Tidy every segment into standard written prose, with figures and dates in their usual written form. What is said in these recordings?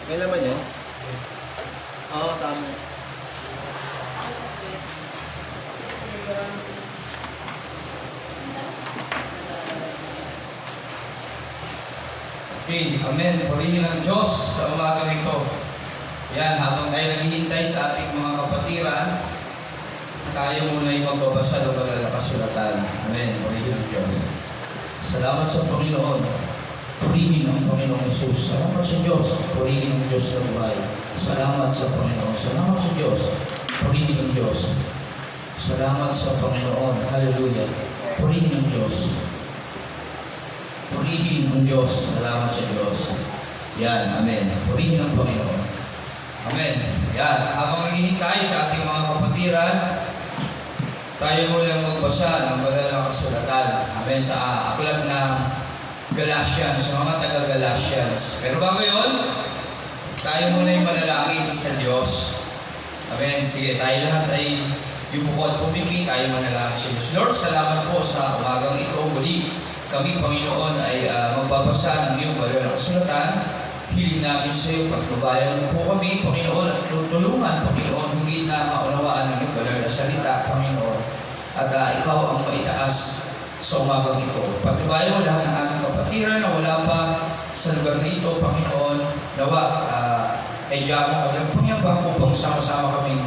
May laman yan? Oo, sa amin. Okay, amen. Purihin ng Diyos sa umagang ito. Yan, habang tayo naghihintay sa ating mga kapatiran, tayo muna ay magbabasa ng banal na kasulatan. Amen. Purihin ng Diyos. Salamat sa Panginoon. Purihin ang Panginoong Jesus. Salamat sa Diyos. Purihin ang Diyos sa buhay. Salamat sa Panginoon. Salamat sa Diyos. Purihin ang Diyos. Salamat sa Panginoon. Hallelujah. Purihin ang Diyos. Purihin ang Diyos. Salamat sa Diyos. Yan. Amen. Purihin ang Panginoon. Amen. Yan. Habang naghihintay sa ating mga kapatiran, tayo muna magbasa ng banal na kasulatan. Amen. Sa aklat ng Galatians, sa mga taga-Galatians. Pero bago yun, tayo muna yung manalangin sa Diyos. Amen. Sige, tayo lahat ay yubuko at pumiki, tayo manalangin sa Diyos. Lord, salamat po sa umagang ito. Muli, kami, Panginoon, ay magbabasa ng iyong banal na kasulatan. Hiling namin sa iyo, pagbabayan po kami, Panginoon, at tulungan, Panginoon, higit na maunawaan ng iyong banal na salita, Panginoon. At ikaw ang maitaas sa umagang ito. Pagbabayan mo lahat ng aming kapatiran na wala pa sa lugar na ito, Panginoon. Nawa, ay diyan mo kami ng pangyabang upang sama-sama kami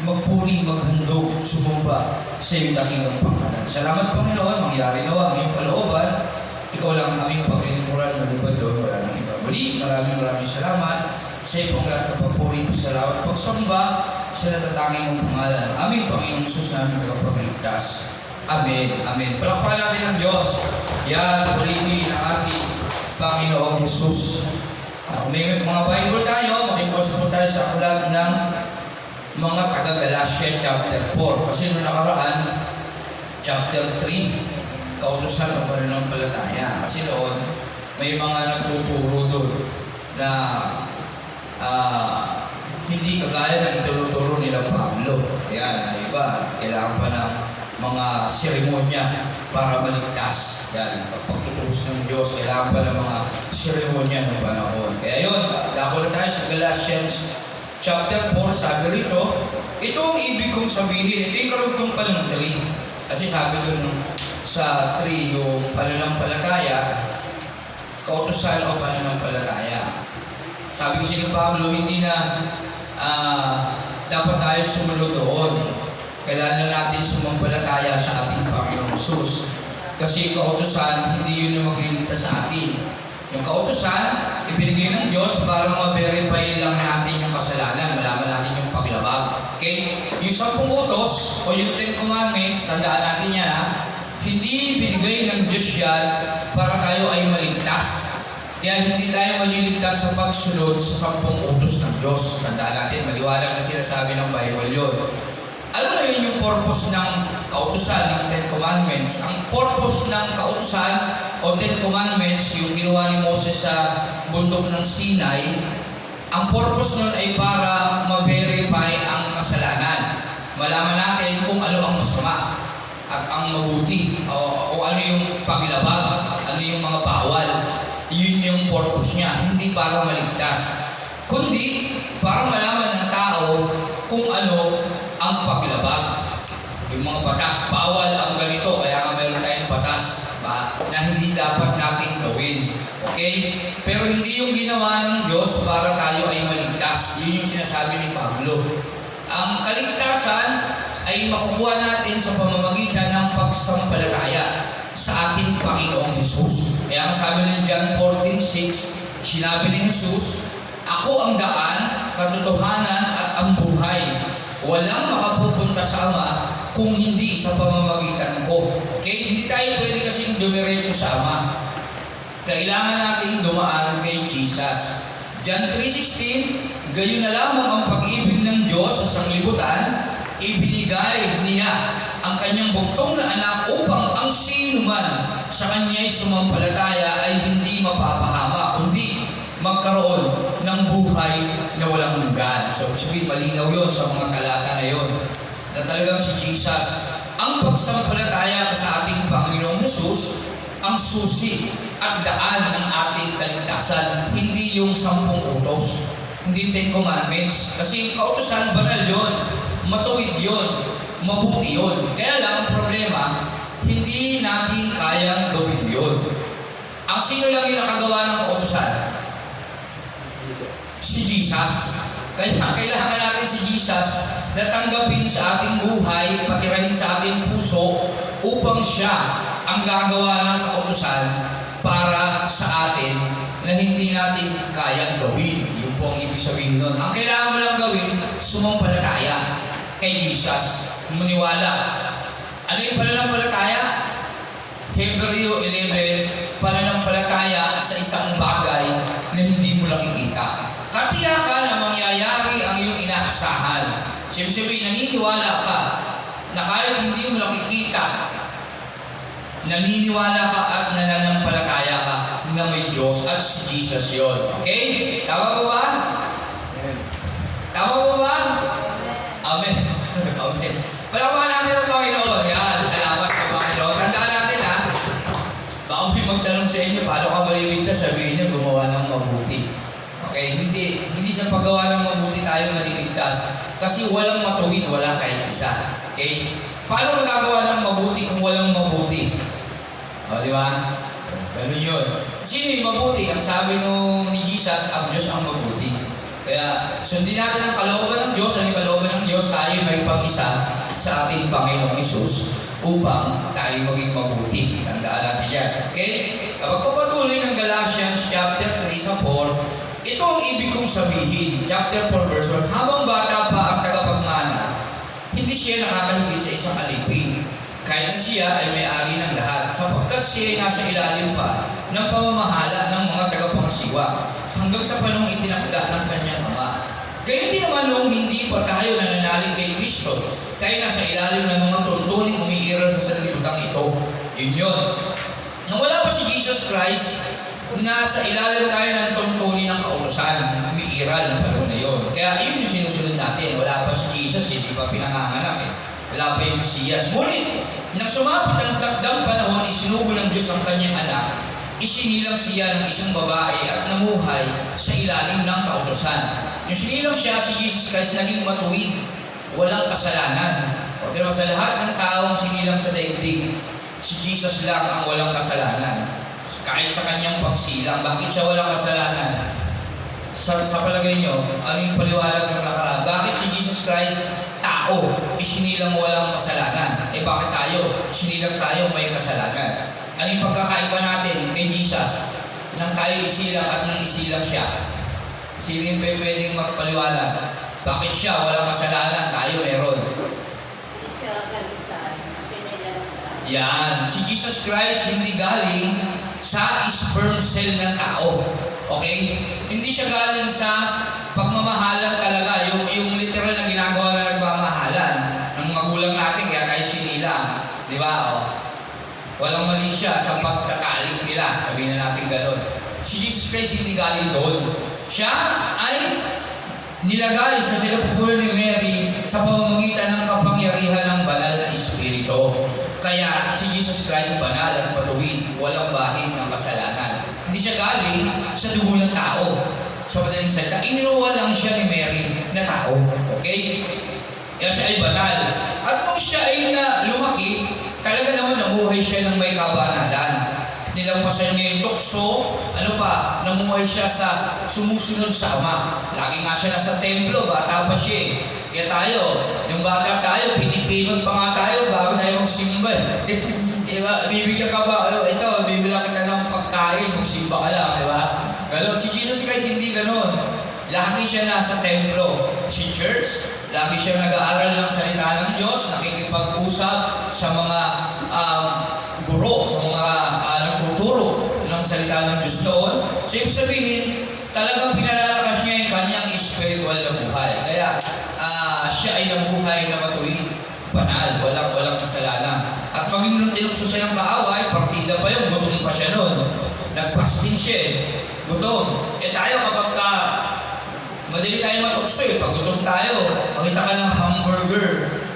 magpuri, maghandog, sumumba sa iyong dakilang pangalan. Salamat, Panginoon, mangyari nawa ang iyong kalooban. Ikaw lang ang aming paglilingkuran, malibad doon, wala nang iba. Muli, maraming salamat sa iyong lahat ng papuri, salamat, pagsamba sa natatanging mong pangalan. Aming Panginoong Jesus namin tagapagligtas. Amen. Amen. Palakpakan natin ang Diyos. Yan, purihin ang ating Panginoong Jesus. May mga Bible tayo, makipos po tayo sa aklat ng mga taga-Galatia chapter 4. Kasi noong nakaraan, chapter 3, kautusan ng pananampalataya. Kasi noon, may mga nagtuturo doon na hindi kagaya ng ituturo nila Pablo. Kaya iba, kailangan pa ng mga seremonya para maligtas. Yan, pagtutuos ng Diyos, kailangan pa ng mga seremonya ng panahon. Kaya yun, dako na tayo sa Galatians chapter 4, sabi rito, ito ang ibig kong sabihin, ito yung karugtong pa ng 3. Kasi sabi dun sa 3, yung pananampalataya, kautusan o pananampalataya. Sabi kasi ni Pablo, hindi na dapat tayo sumunod doon. Kailangan natin sumampalataya sa ating Panginoong Jesus. Kasi kautusan, hindi yun yung magliligtas sa atin. Yung kautusan, ibinigay ng Diyos para ma-verify lang natin yung kasalanan, malaman natin yung paglabag. Okay? Yung 10 utos o yung 10 commandments, tandaan natin yan ha, hindi binigay ng Diyos yan para tayo ay maligtas. Kaya hindi tayo maliligtas sa pagsunod sa 10 utos ng Diyos. Tandaan natin, maliwanag na sinasabi ng Bible yun. Ano na yun yung purpose ng kautusan ng 10 Commandments? Ang purpose ng kautusan o 10 Commandments, yung ginawa ni Moses sa bundok ng Sinai, ang purpose nun ay para ma-verify ang kasalanan. Malaman natin kung ano ang masama at ang mabuti o ano yung paglabag, ano yung mga bawal. Yun yung purpose niya, hindi para maligtas, kundi para malaman ng tao kung ano ang paglabag. Yung mga batas, bawal ang ganito, kaya nga meron tayong batas na hindi dapat natin gawin. Okay? Pero hindi yung ginawa ng Diyos para tayo ay maligtas. Yun yung sinasabi ni Pablo. Ang kaligtasan ay makukuha natin sa pamamagitan ng pagsampalataya sa ating Panginoong Jesus. Kaya ang sabi ng John 14:6, sinabi ni Jesus, ako ang daan, katotohanan at ang buhay. Walang makapupunta sa Ama kung hindi sa pamamagitan ko. Okay? Hindi tayo pwede kasing dumiretso sa Ama. Kailangan natin dumaan kay Jesus. John 3:16, gayon na lamang ang pag-ibig ng Diyos sa sanglibutan, ibinigay niya ang kanyang bugtong na anak upang ang sino man sa kanya'y sumampalataya ay hindi mapapahama, kundi magkaroon ng buhay na walang hanggan. So, sabihin, malinaw yun sa mga talata na yun. Na talagang si Jesus, ang pagsampalataya sa ating Panginoong Jesus, ang susi at daan ng ating kaligtasan, hindi yung 10 utos. Hindi 10 commandments. Kasi kautusan, banal yun. Matuwid yun. Mabuti yun. Kaya lang, ang problema, hindi natin kayang gawin yun. Ang sino lang yung nakagawa ng kautusan? Jesus. Si Jesus. Kaya kailangan natin si Jesus na tanggapin sa ating buhay, patirahin sa ating puso, upang siya ang gagawa ng kautusan para sa atin na hindi natin kayang gawin. Yun po ang ibig sabihin nun. Ang kailangan mo lang gawin, sumampalataya kay Jesus. Maniwala. Ano yung pananampalataya? Hebreo 11, pananampalataya sa isang bagay na hindi mo nakikita. Katiyakan na mangyayari ang iyong inaasahan. Siyempre, naniniwala ka na kahit hindi mo nakikita, naniniwala ka at nananampalataya ka na may Diyos at si Jesus yun. Okay? Tama po ba? Amen. Tama po ba? Amen. Amen. Palawakan natin ang Panginoon. Yan. Salamat sa Panginoon. Tandaan natin ha. Baka may magtanong sa inyo, paano ka maliligtas? Sabihin niyo, gumawa ng mabuti. Okay? Hindi sa paggawa ng mabuti tayo maliligtas. Kasi walang matuwid, wala kahit isa. Okay? Paano magagawa ng mabuti kung walang mabuti? O, di ba? Ganun yun. Sino yung mabuti? Ang sabi ni Jesus, ang Diyos ang mabuti. Kaya sundin natin ang kalooban ng Diyos, ang kalooban ng Diyos, tayo may pag-isa sa ating Panginoong Hesus upang tayo maging mabuti. Tandaan natin yan. Okay? Kapag papatuloy ng Galatians chapter 3 sa 4, ito ang ibig kong sabihin. Chapter 4 verse 1, habang bata pa ang tagapagmana, hindi siya nakakahigit sa isang alipin. Kahit na siya ay may-ari ng lahat, sapagkat siya ay nasa ilalim pa ng pamamahala ng mga tagapangasiwa hanggang sa panong itinakda ng kanyang ama. Gayun din naman noong hindi pa tayo nananalig kay Kristo, tayo nasa ilalim ng mga tuntuning umiiral sa sanlibutan ito. Yun yun. Nang wala pa si Jesus Christ, nasa ilalim tayo ng tuntunin ng kautusan, umiiral ng panahon na yun. Kaya yun yung sinusunod natin. Wala pa si Jesus, hindi pa pinanganganak eh. Wala pa yung Mesiyas. Ngunit, nang sumapit ang takdang panahon, isinugo ng Diyos ang kanyang anak, isinilang siya ng isang babae at namuhay sa ilalim ng kautusan. Yung sinilang siya, si Jesus Christ, naging matuwid, walang kasalanan. O, pero sa lahat ng taong sinilang sa daigdig, si Jesus lang ang walang kasalanan. Kahit sa kanyang pagsilang, bakit siya walang kasalanan? Sa palagay nyo, aling paliwanag ng nakaraan, bakit si Jesus Christ, tao, isinilang walang kasalanan? Eh bakit tayo? Sinilang tayo may kasalanan. Ano yung pagkakaiba natin kay Jesus? Nang tayo isilang at nang isilang siya. Sino yung pwedeng magpaliwanag? Bakit siya walang kasalanan? Tayo meron. Hindi siya galing saan, kasi nilalang tayo. Yan. Si Jesus Christ hindi galing sa sperm cell ng tao. Okay? Hindi siya galing sa pagmamahalan talaga. Yung literal na ginagawa na nagmamahalan ng magulang natin, kaya tayo sinilang. Di ba? O, walang mali siya sa pagkakaling nila. Sabihin na natin gano'n. Si Jesus Christ hindi galing doon. Siya ay nilagay sa sinapupunan ni Mary sa pamamagitan ng kapangyarihan ng banal na Espiritu. Kaya si Jesus Christ banal at patuwid, walang bahid ng kasalanan. Hindi siya galing sa dugo ng tao. Sa madaling salita, ininuwa lang siya ni Mary na tao. Okay? Kaya siya ay banal. At kung siya ay lumaki, talaga naman namuhay siya ng may kabanalan. Nilampasan niya yung tukso, namuhay siya sa sumusunod sa Ama. Lagi nga siya nasa templo, bata pa siya eh. Kaya tayo, yung bata tayo, pinipinot pa nga tayo bago tayo magsimba. Diba? Bibigyan ka ba? Ito, bibilang kita ng pagkain, magsimba ka lang, di ba? Pero si Jesus Christ hindi ganun. Lagi siya nasa templo. Si church, lagi siya nag-aaral ng salita ng Diyos, nakikipag-usap sa mga guro, sa mga nagtuturo ng salita ng Diyos noon. So, ibig sabihin, talagang pinalalakas niya yung kanyang spiritual na buhay. Kaya, siya ay nabuhay na matuwid, banal, walang kasalanan. At maging nung tinukso siya ng kaaway, partida pa yun, gutom pa siya noon. Nag-fasting siya eh, gutom. Eh tayo kapag madali tayo matukso eh, pag gutom tayo, makita ka ng hamburger,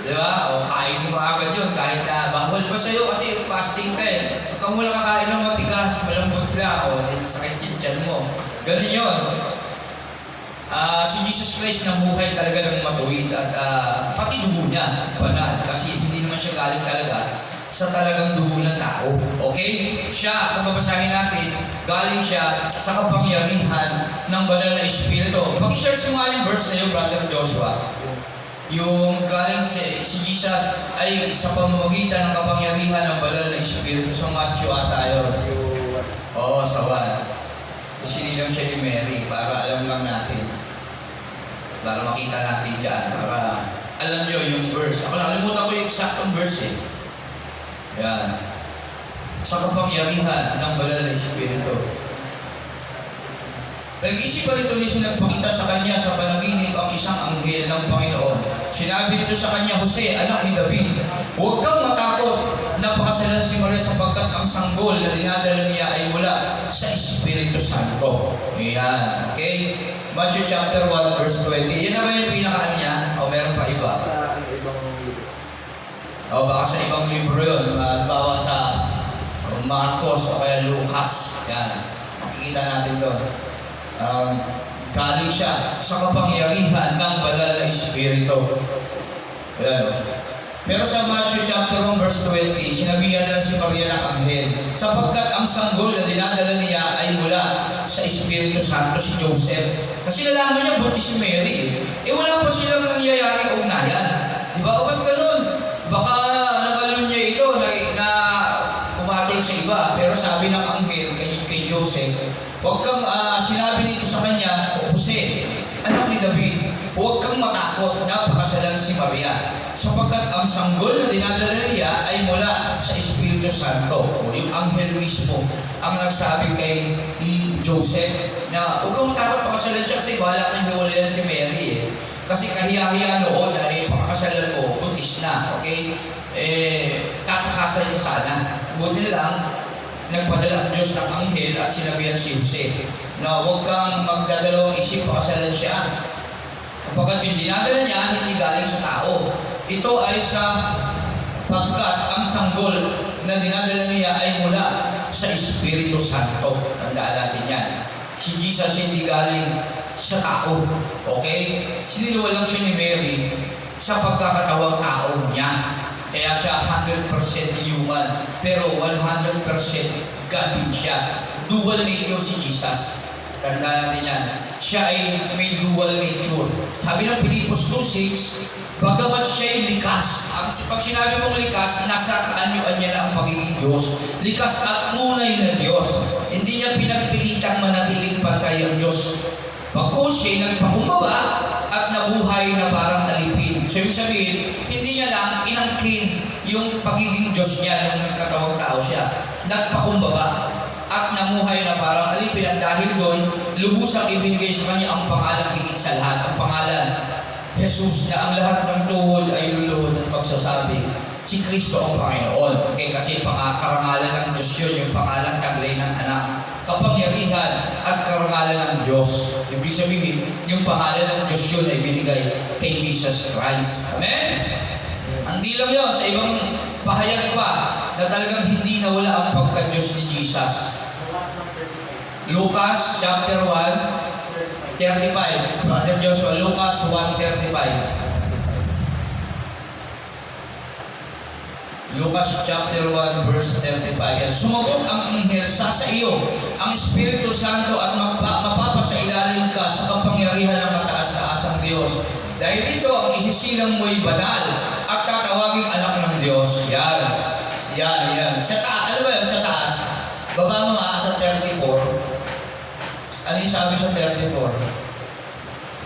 di ba? O kain mo agad yun, kahit na bawal pa sa'yo kasi fasting ka eh. Pagka mo lang kakain ng matigas, malambot lang, o sakit yung tiyan mo. Ganun yun. Si Jesus Christ nabuhay talaga ng matuwid at pati dugo niya, banal. Kasi hindi naman siya galing talaga sa talagang dugo ng tao. Okay? Siya, kung babasahin natin, galing siya sa kapangyarihan ng banal na Espiritu. Pag-share mo nga yung verse na yun, Brother Joshua. Yung galing si Jesus ay sa pamamagitan ng kapangyarihan ng banal na Espiritu. Sa Matthew ata yun. Oo, sa 1. Sinilang siya ni Mary para alam lang natin. Para makita natin dyan. Para alam nyo yung verse. Ako nakalimutan ko yung exactong verse eh. Yan. Sa kapangyarihan ng banal na Espiritu. Nag-iisipan nito ni nagpakita sa kanya sa panaginip ang isang anghel ng Panginoon. Sinabi nito sa kanya, Jose, anak ni David, huwag kang matakot na pakasalan si Maria sapagkat ang sanggol na dinadala niya ay mula sa Espiritu Santo. Ayan. Okay? Matthew chapter 1 verse 20. Yan na ba yung pinaka niya? O meron pa iba? Sa ibang libro. O baka sa ibang libro yun. Bawa sa Marcos o kaya Lucas. Yan. Makikita natin doon. Galing siya sa kapangyarihan ng banal na Espiritu. Ayan. Pero sa Matthew chapter 1 verse 20, sinabihan na si Maria ng anghel, sapagkat ang sanggol na dinadala niya ay mula sa Espiritu Santo, si Joseph. Kasi nalaman niya buntis si Mary. Wala pa silang nangyayaring ugnayan. Diba? O ba't ganun? Baka nabalon niya ito na umatol sa iba. Pero sabi ng anghel kay Joseph, huwag kang, sinabi nito sa kanya, Jose, anak ni David, huwag kang matakot na pakasalan si Maria. Sapagkat ang sanggol na dinadala niya ay mula sa Espiritu Santo. O yung anghel mismo ang nagsabi kay Joseph na huwag kang matakot pakasalan siya kasi bahala kang hiwalayan si Mary eh. Kasi kahiya-hiya noon ay pakakasalan ko, buntis na. Okay? Tatakasan niya sana. Buti lang, nagpadala ang Diyos ng anghel at sinabihan si Jose na huwag kang magdadalawang isip pakasalan siya. Kapag yung dinadala niya, hindi galing sa tao. Ito ay pagkat ang sanggol na dinadala niya ay mula sa Espiritu Santo. Tandaan natin yan. Si Jesus hindi galing sa tao. Okay? Siniluwa lang siya ni Mary sa pagkakatawang tao niya. Kaya siya 100% human, pero 100% God din siya. Dual nature si Jesus. Tandaan natin yan. Siya ay may dual nature. Sabi ng Pilipos 2:6, bagamat siya ay likas. Pag sinabi mong likas, nasa kaanyuan niya na ang pagiging Diyos. Likas at tunay na Diyos. Hindi niya pinagpilitang manatiling pantay ang Diyos. Pagkus siya'y nagpakumbaba at nabuhay na parang alipin. So, ibig sabihin, hindi niya lang inangkin yung pagiging Diyos niya nung nagkatawang tao siya. Nagpakumbaba at namuhay na parang alipin. At dahil doon, lubusang ibinigay sa kanya ang pangalan higit sa lahat. Ang pangalan, Jesus, na ang lahat ng tuhod ay luluhod at magsasabi, si Kristo ang Panginoon. Okay, kasi karangalan ng Diyos yun, yung pangalan taglay ng anak. Kapangyarihan at karangalan ng Diyos. Ibig sabihin, yung pangalan ng Diyos yun ay binigay kay Jesus Christ. Amen? Hindi lang yun, sa ibang pahayag pa na talagang hindi nawala ang pagka-Diyos ni Jesus. Lucas chapter 1:35. Brother Joshua, Lucas 1:35. Lucas chapter 1 verse 35. Sumagot ang anghel sa iyo ang Espiritu Santo at mapapasailalim ka sa kapangyarihan ng mataas-taasang Diyos. Dahil dito ang isisilang mo'y banal at tatawaging anak ng Diyos. Yan. Sa taas, ano ba yun? Sa taas. Baba mo sa 34. Ano yung sabi sa 34?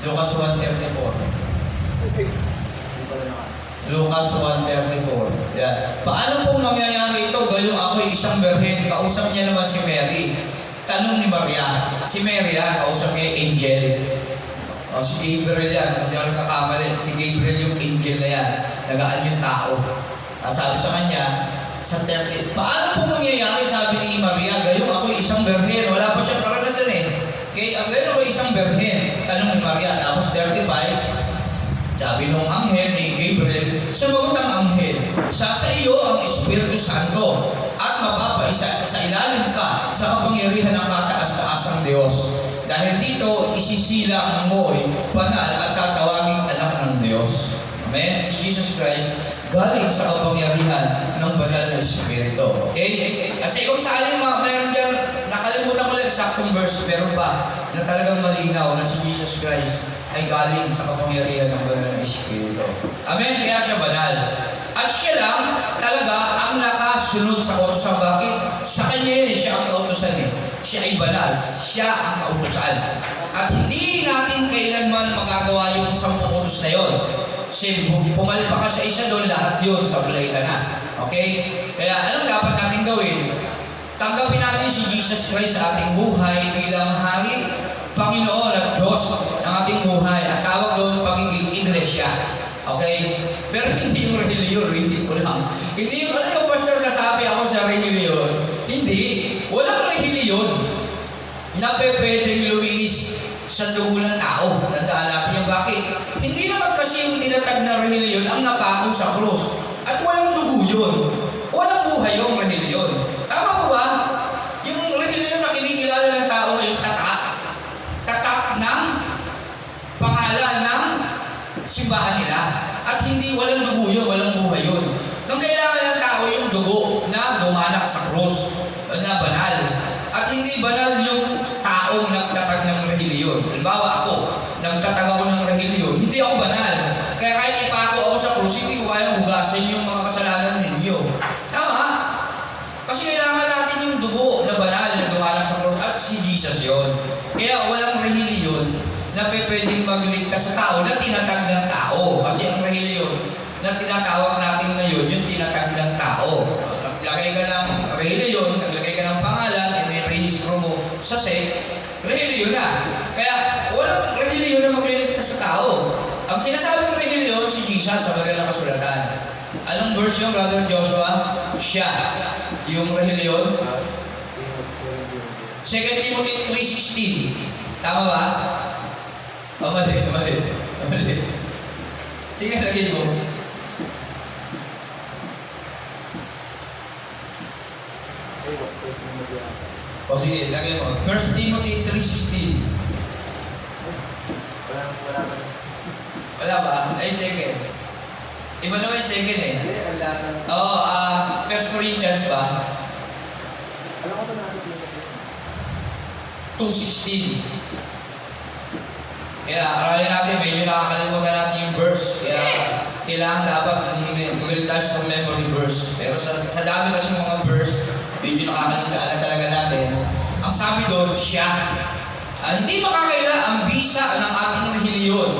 Lucas 1:34. Lucas 1:34. Yan. Paano pong nangyayari ito? Gayong ako'y isang berhen. Kausap niya naman si Mary. Tanong ni Maria. Si Mary, kausap niya angel. Si Gabriel yan. Hindi ako nakakamali. Si Gabriel yung angel na yan. Nagaan yung tao. Sabi sa kanya, sa 30. Paano pong nangyayari? Sabi ni Maria, gayong ako'y isang berhen. Wala pa siyang karanasan eh. Gayong ako'y isang berhen. Tanong ni Maria. Tapos 35. Sabi nung anghel ni Gabriel, sumagot ang anghel, sa iyo ang Espiritu Santo at mapapaisa sa ilalim ka sa kapangyarihan ng kataas-taasang Diyos. Dahil dito, isisilang mo'y banal at tatawaging anak ng Diyos. Amen? Si Jesus Christ, galing sa kapangyarihan ng banal na Espiritu. Okay? At sa ibang salin, meron dyan, nakalimutan ko lang saktong verse, pero pa, na talagang malinaw na si Jesus Christ ay galing sa kapangyarihan ng banal na Espiritu. Amen? Kaya siya banal. At siya lang talaga ang nakasunod sa kautusan. Bakit? Sa kanya yun, siya ang kautusan eh. Siya ay banal. Siya ang kautusan. At hindi natin kailanman magagawa yung 10 utos na yun. Kasi pumalpa ka sa isa doon, lahat yun, sablay ka na. Okay? Kaya anong dapat natin gawin? Tanggapin natin si Jesus Christ sa ating buhay bilang Hari, Panginoon at Diyos ng ating buhay. At tawag doon pagiging iglesia. Okay? Pero hindi yung reliyon, hindi ko lang. Hindi yung, ano yung pastor sasabi ako sa reliyon? Hindi. Walang reliyon na pwedeng luminis sa dugo ng tao. Tandaan natin yung bakit. Hindi naman kasi yung tinatag na reliyon ang napako sa krus. At walang dugo yun. Walang buhay yung reliyon. Tama po ba? Yung reliyon na kinikilala ng tao ay tatak. Tatak ng pangalan ng simbahan nila. At hindi walang dugo yun, walang buhay yun. Kung kailangan ng tao yung dugo na dumanak sa krus, na banal. At hindi banal yung taong nagtatag ng reliyon. Halimbawa ako, nagtatag ako ng reliyon, hindi ako banal. Kaya kahit ipako ako sa krus, hindi ko kayang hugasan yung mga kasalanan ninyo. Tama? Kasi kailangan natin yung dugo na banal na dumanak sa krus at si Jesus yun. Kaya walang reliyon na pwedeng magligtas sa tao na tinatag ng tao. Kasi ang reliyon na tinatawag natin ngayon, yung tinatag ng tao. Naglagay ka ng reliyon, naglagay ka ng pangalan, inirehistro mo sa sect, reliyon na. Kaya walang reliyon na magliligtas sa tao. Ang sinasabing reliyon, si Jesus sa Banal na Kasulatan. Anong verse yung Brother Joshua? Siya. Yung reliyon? 2 Timothy 3:16. Tama ba? Oh, mali. Sige, lagyan mo. O sige, lagyan mo. 1 Timothy 3:16. Wala ba? Ay, second. Iba naman yung second eh. Oo, 1 Corinthians ba? 2:16. Kaya aralin natin, medyo nakakalimutan natin yung verse. Kaya kailangan dapat mag-retouch ng memory verse. Pero sa dami kasi mga verse, medyo nakakalimutan talaga natin. Ang sabi doon, siya. Hindi makakaila ang bisa ng ating reliyon.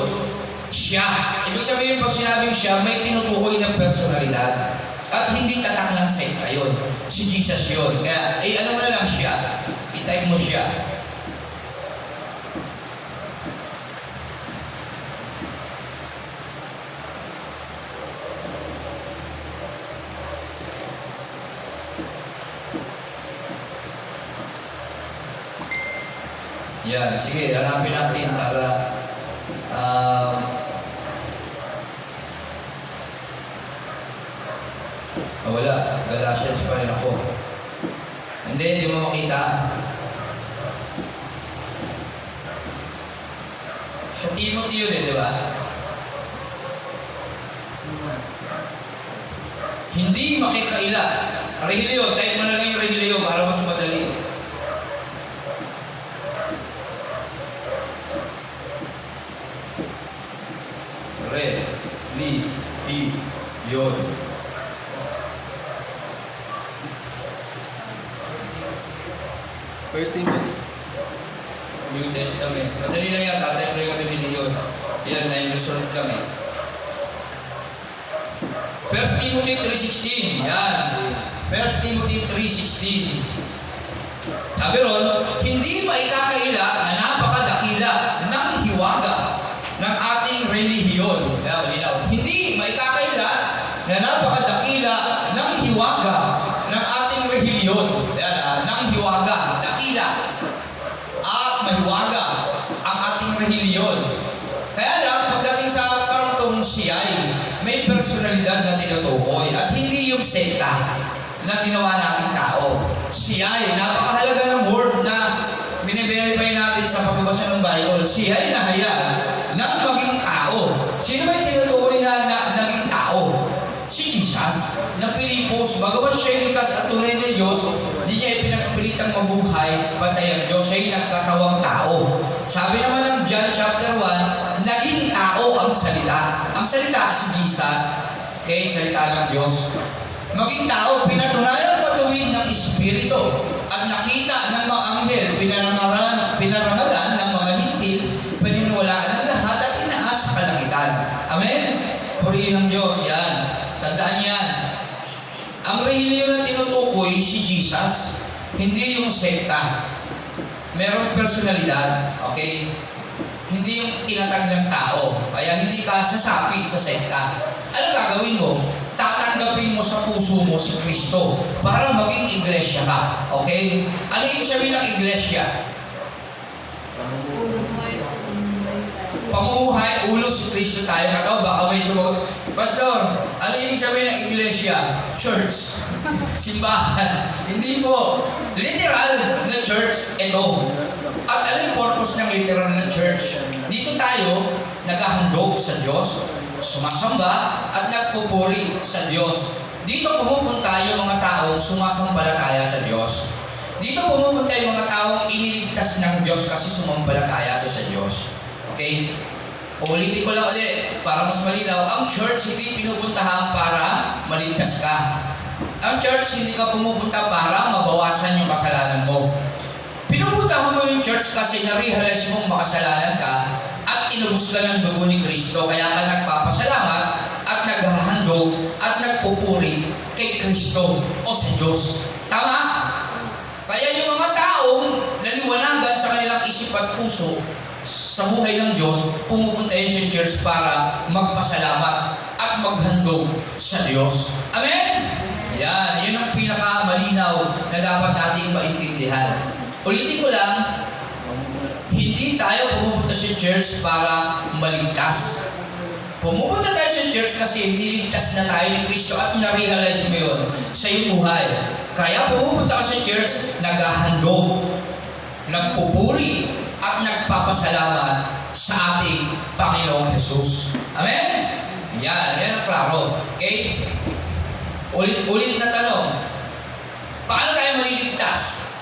Siya. Ibig sabihin, pag sinabing siya, may tinutukoy ng personalidad. At hindi tatak ng sekta yun. Si Jesus yun. Kaya, ano mo na lang siya. I-type mo siya. Yan, sige, hanapin natin para wala, Galatians pa rin ako. Hindi mo makita. Sa Timothy yun di ba? Hindi makikaila. Reliyon, type mo na lang yung reliyon para mas madali. Yun. First Timothy. New Testament. Madali lang yan, tatay mo yung reliyon. Yan, na-resort lang eh. 1 Timothy 3:16. Yan. 1 Timothy 3:16. Sabi ron, hindi maikakaila na napakadakila ng hiwaga ng ating relihiyon. Kaya malinaw. Hindi maikakaila na napakadakila ng hiwaga ng ating relihiyon. Kaya ng hiwaga, dakila. Mahiwaga ang ating relihiyon. Kaya lang, pagdating sa karugtong siyay, may personalidad na tinutukoy at hindi yung sekta na ginawa nating tao. Siyay, napakahalaga ng word na bine-verify natin sa pagbabasa Bible, siya ay nahayag ng maging tao. Sino ba yung tinutukoy na naging tao? Si Jesus na Pilipos, bagamat siya likas at tunay na Diyos, hindi niya ipinagpilitang mabuhay, patay ang Diyos, siya ay nagkatawang tao. Sabi naman ng John chapter 1, naging tao ang salita. Ang salita si Jesus, kaya salita ng Diyos. Maging tao, pinatunayan patuwid ng Espiritu at nakita ng mga anghel, pinarangalan ng mga hintil, paniniwalaan ng lahat at inaas sa kalangitan. Amen? Purihin ng Diyos, yan. Tandaan yan. Ang relihiyon na tinutukoy si Jesus, hindi yung sekta. Merong personalidad, okay? Hindi yung tinatag ng tao. Kaya hindi ka sasapi sa sekta. Ano gagawin mo? Tatanggapin mo sa puso mo si Kristo para maging iglesia ka. Okay? Ano yung sabihin ng iglesia? Pamumuhay, ulo si Kristo tayo. Kataw, baka may sumagot. Pastor, ano yung sabihin ng iglesia? Church. Simbahan. Hindi po. Literal na church, ito. At ano yung purpose ng literal na church? Dito tayo naghahandog sa Diyos, sumasamba at nagpupuri sa Diyos. Dito pumupunta yung mga taong sumasambalataya sa Diyos. Dito pumupunta yung mga taong iniligtas ng Diyos kasi sumampalataya sa Diyos. Okay? Ulitin ko lang ulit para mas malinaw. Ang church hindi pinupuntahan para maligtas ka. Ang church hindi ka pumupunta para mabawasan yung kasalanan mo. Pinupuntahan mo yung church kasi na-realize mong makasalanan ka at inubos ka ng dugo ni Kristo. Kaya ka nagpapasalamat at naghahandog at nagpupuri kay Kristo o sa Diyos. Tama? Kaya yung mga taong naliwanagan sa kanilang isip at puso sa buhay ng Diyos, pumupunta yun sa church para magpasalamat at maghandog sa Diyos. Amen? Yan. Yun ang pinakamalinaw na dapat natin maintindihan. Ulitin ko lang, hindi tayo pumupunta sa church para maligtas. Pumupunta tayo sa church kasi niligtas na tayo ni Kristo at na-realize mo yun sa iyong buhay. Kaya pumupunta ka sa church, naghahandog, nagpupuri, at nagpapasalamat sa ating Panginoong Jesus. Amen? Yan ang klaro. Okay? Ulit na tanong. Paano tayo maliligtas?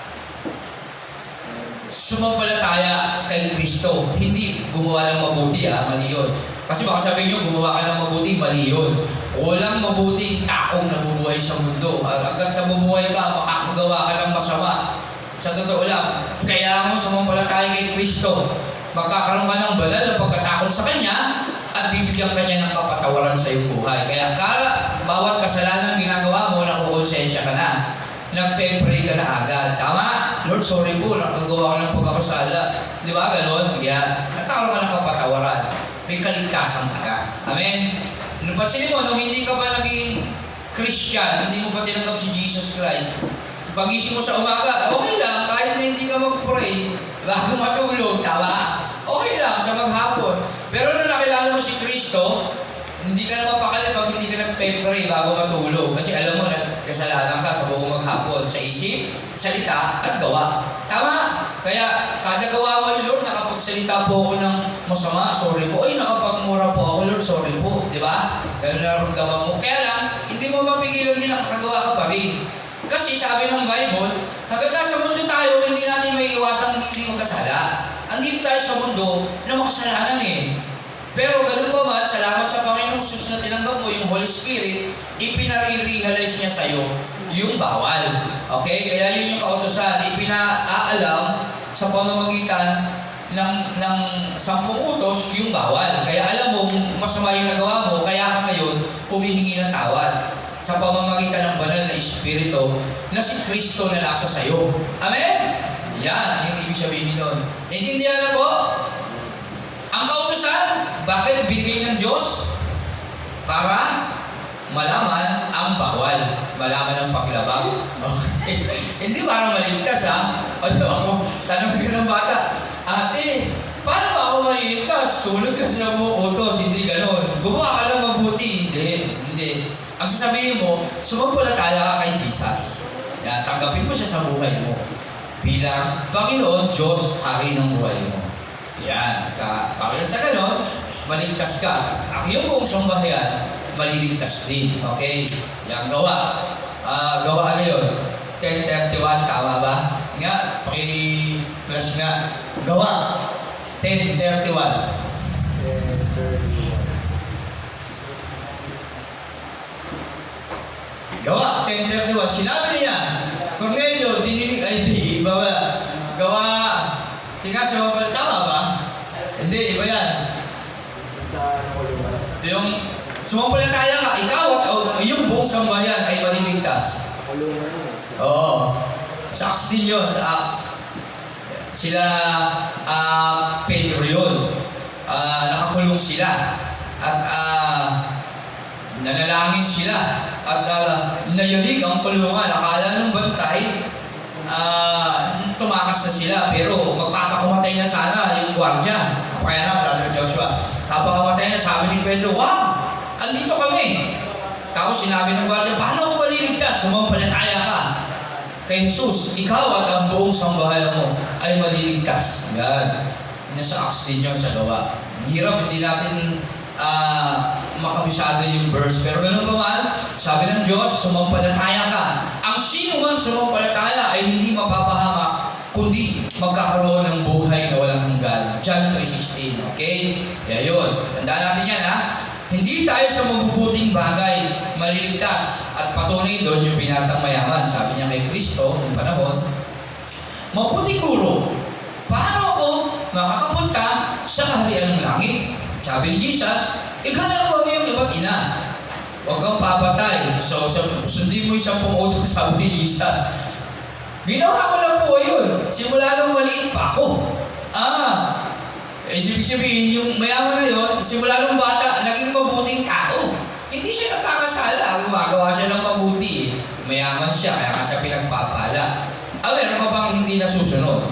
Sumampalataya kay Kristo. Hindi gumawa ng mabuti, mali yun. Kasi baka sabihin nyo, gumawa ka ng mabuti, mali yun. Walang mabuting taong nabubuhay sa mundo. Agad nabubuhay ka, makakagawa ka ng masama. Sa totoo lang, kaya mo sumampalataya kay Kristo. Magkakaroon ka ng banal na pagkatakot sa Kanya at bibigyan ka niya ng kapatawaran sa iyong buhay. Kaya bawat kasalanan ginagawa mo, nakukonsensya ka na. Nagpe-pray ka na agad. Tama? Lord, sorry po, nakagawa ka ng pagkakasala. Di ba? Ganon? Kaya nagkakaroon ka ng kapatawaran. May kaligtasan ka. Amen? Pansinin mo, nung hindi ka pa naging Christian, hindi mo pa tinanggap si Jesus Christ, pagising mo sa umaga, okay lang, kahit na hindi ka mag-pray, bago matulog, tama? Okay lang, sa maghapon. Pero nung nakilala mo si Kristo, hindi ka na mapakali pag hindi ka nagpe-pray bago matulog. Kasi alam mo, nagkasalanan ka sa buong maghapon, sa isip, salita, at gawa. Tama? Kaya, kada gawa mo, Lord, nakapagsalita po ako ng masama, sorry po. Ay, nakapagmura po ako, Lord, sorry po. Di ba? Ganun na rin gawa mo. Kaya lang, hindi mo mapigilan din nakagawa ka pa rin. Kasi sabi ng Bible, hanggang sa mundo tayo, hindi natin may iwasang hindi magkasala. Andito tayo sa mundo na makasalanan eh. Pero ganun pa ba, salamat sa Panginoong Jesus na tinanggap mo yung Holy Spirit, ipinare-realize niya sa'yo yung bawal. Okay? Kaya yun yung kautosan, ipinaalam sa pamamagitan ng 10 utos yung bawal. Kaya alam mo, masama yung nagawa mo, kaya ka ngayon humihingi ng tawad sa pamamagitan ng banal na Espiritu na si Kristo na nasa sayo. Amen? Yan, yung ibig sabihin nun. Intindihan na po? Ang kautusan, bakit binigay ng Diyos? Para malaman ang bawal. Malaman ang paglabag. Okay. Hindi para maligtas, ha? Ano, tanong ka ng bata, ate, paano ba ako maliligtas? Sumunod ka sa mga utos, hindi ganon. Gumawa ka ng mabuti. Hindi. Ang sasabihin mo, sumampalataya ka kay Jesus. Yan, tanggapin mo siya sa buhay mo. Bilang Panginoon, Diyos, hari ng buhay mo. Yan. Para sa ganon, maligtas ka. Ang iyong buong sambahayan, maliligtas din. Okay? Yan, gawa. Gawa ano yun? 10:31, tama ba? Nga, paki-plus nga. Gawa. 10:31. And 31. Gawa, 10:31. Sinabi niya, Cornelio, dininig, ay di, iba ba? Gawa, sige, tama ba? Hindi, iba yan. Sa kulungan. Yung sumampalataya ka, ikaw at yung buong sambayan ay maliligtas. Sa kulungan yun. Oo. Sa Acts din yun, sa Acts. Sila, Pedro yun. Nakakulong sila. At nanalangin sila. At nayanig ang kulungan. Akala ng bantay, tumakas na sila. Pero magpapakumatay na sana yung gwardiya. Kaya na, Brother Joshua. Kapakamatay na, sabi ni Pedro, wow! Andito kami! Tapos sinabi ng gwardiya, paano ko maliligtas? Sumampalataya ka kay Jesus. Ikaw at ang buong sambahayan mo ay maliligtas. Yan. Nasa Acts din yun sa gawa. Ang hirap, hindi natin makabisado yung verse. Pero ganoon pa man, sabi ng Diyos, sumampalataya ka. Ang sino man sumampalataya ay hindi mapapahamak, kundi magkakaroon ng buhay na walang hanggan. John 3:16. Okay? Kaya yun. Tandaan natin yan, ha? Hindi tayo sa mabubuting bagay maliligtas. At patunay doon yung binatang mayaman. Sabi niya kay Kristo, noong panahon, mabuting guro, paano ako makakapunta sa kaharian ng langit? Sabi ni Jesus, ikaw mo yung iba't ina. Huwag kang papatay. So, sundin mo isang pumunta, sabi ni Jesus. Ginawa ko lang po yun. Simula nung maliit pa ako. Ibig sabihin, yung mayaman na yun, simula nung bata, naging mabuting tao. Hindi siya nagkakasala. Gumagawa siya ng mabuti. Mayaman siya, kaya ka siya pinagpapala. Meron ka bang hindi nasusunod?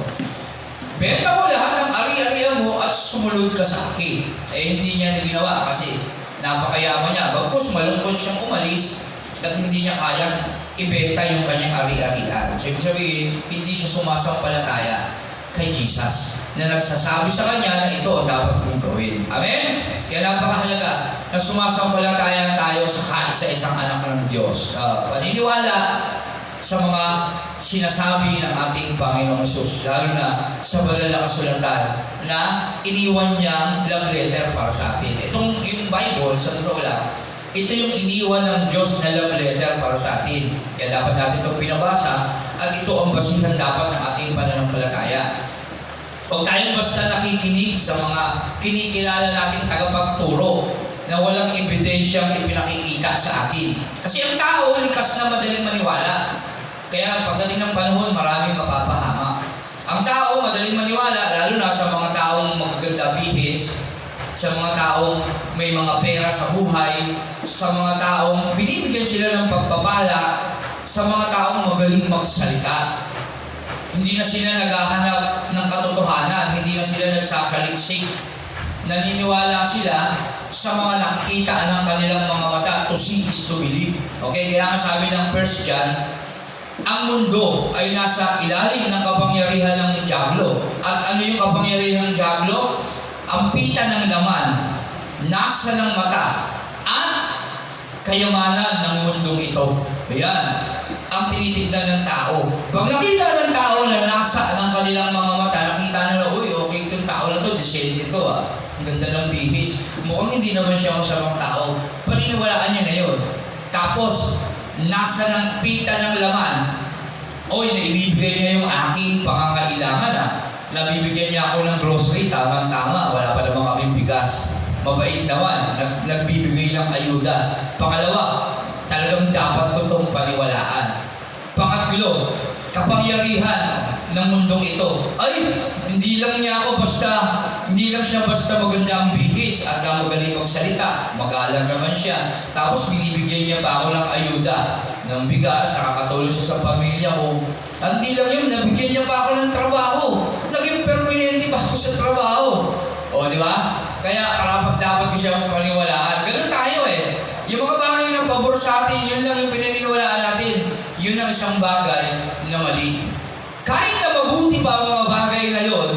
Benta mo lahat ng ari-arian mo at sumunod ka sa akin. Hindi niya ginawa kasi napakayaman niya. Bagkus malungkot siyang umalis at hindi niya kayang ibenta yung kanyang ari-arian. So, ibig sabihin, hindi siya sumasampalataya kay Jesus na nagsasabi sa kanya na ito ang dapat mong gawin. Amen? Kaya napakahalaga na sumasampalataya tayo sa isang anak ng Diyos. Paniniwala sa mga sinasabi ng ating Panginoong Hesus, lalo na sa banal na kasulatan na iniwan niya love letter para sa atin. Itong yung Bible, sa totoo lang, ito yung iniwan ng Diyos na love letter para sa atin. Kaya dapat natin itong pinabasa at ito ang basihan dapat ng ating pananampalataya. Huwag tayong basta nakikinig sa mga kinikilala nating tagapagturo na walang ebidensyang ipinakikita sa atin. Kasi ang tao, likas na madaling maniwala. Kaya pagdating ng panahon, maraming mapapahamak. Ang tao, madaling maniwala, lalo na sa mga taong magaganda bihis, sa mga taong may mga pera sa buhay, sa mga taong binibigyan sila ng pagpapala, sa mga taong magaling magsalita. Hindi na sila naghahanap ng katotohanan, hindi na sila nagsasaliksik. Naniniwala sila sa mga nakikita ng kanilang mga mata, to see is to believe. Okay, kaya nga sabi ng 1 John, ang mundo ay nasa ilalim ng kapangyarihan ng dyablo. At ano yung kapangyarihan ng dyablo? Ang pita ng laman, nasa ng mata, at kayamanan ng mundong ito. Ayan, ang tinitignan ng tao. Pag nakita ng tao na nasa ng kanilang mga mata, nakita na, uy, okay, itong tao na to, decent ito ah. Ang ganda ng bihis. Mukhang hindi naman siya masamang tao. Paniniwalaan niya na yun. Tapos, nasa ng pita ng laman, oy, naibibigay niya yung aking pangangailangan ah. Nabibigyan niya ako ng grocery, tamang-tama, wala pa naman kaming bigas. Mabait naman, nagbibigay ng ayuda. Pangalawa, talagang dapat ko itong paniwalaan. Pangatlo, kapangyarihan ng mundong ito. Ay, hindi lang siya basta maganda ang bihis at magaling magsalita. Magalang naman siya. Tapos binibigyan niya pa ako ng ayuda, ng bigas, nakakatulong siya sa pamilya ko. At hindi lang yun, nabigyan niya pa ako ng trabaho. Naging permanente pa ako sa trabaho. O, di ba? Kaya karapat-dapat ko siyang paniwalaan. Ganun tayo eh. Yung mga bagay na pabor sa atin, yun lang yung pinaniniwalaan natin. Yun ang isang bagay na mali. Kahit na mabuti pa ang mga bagay na yun,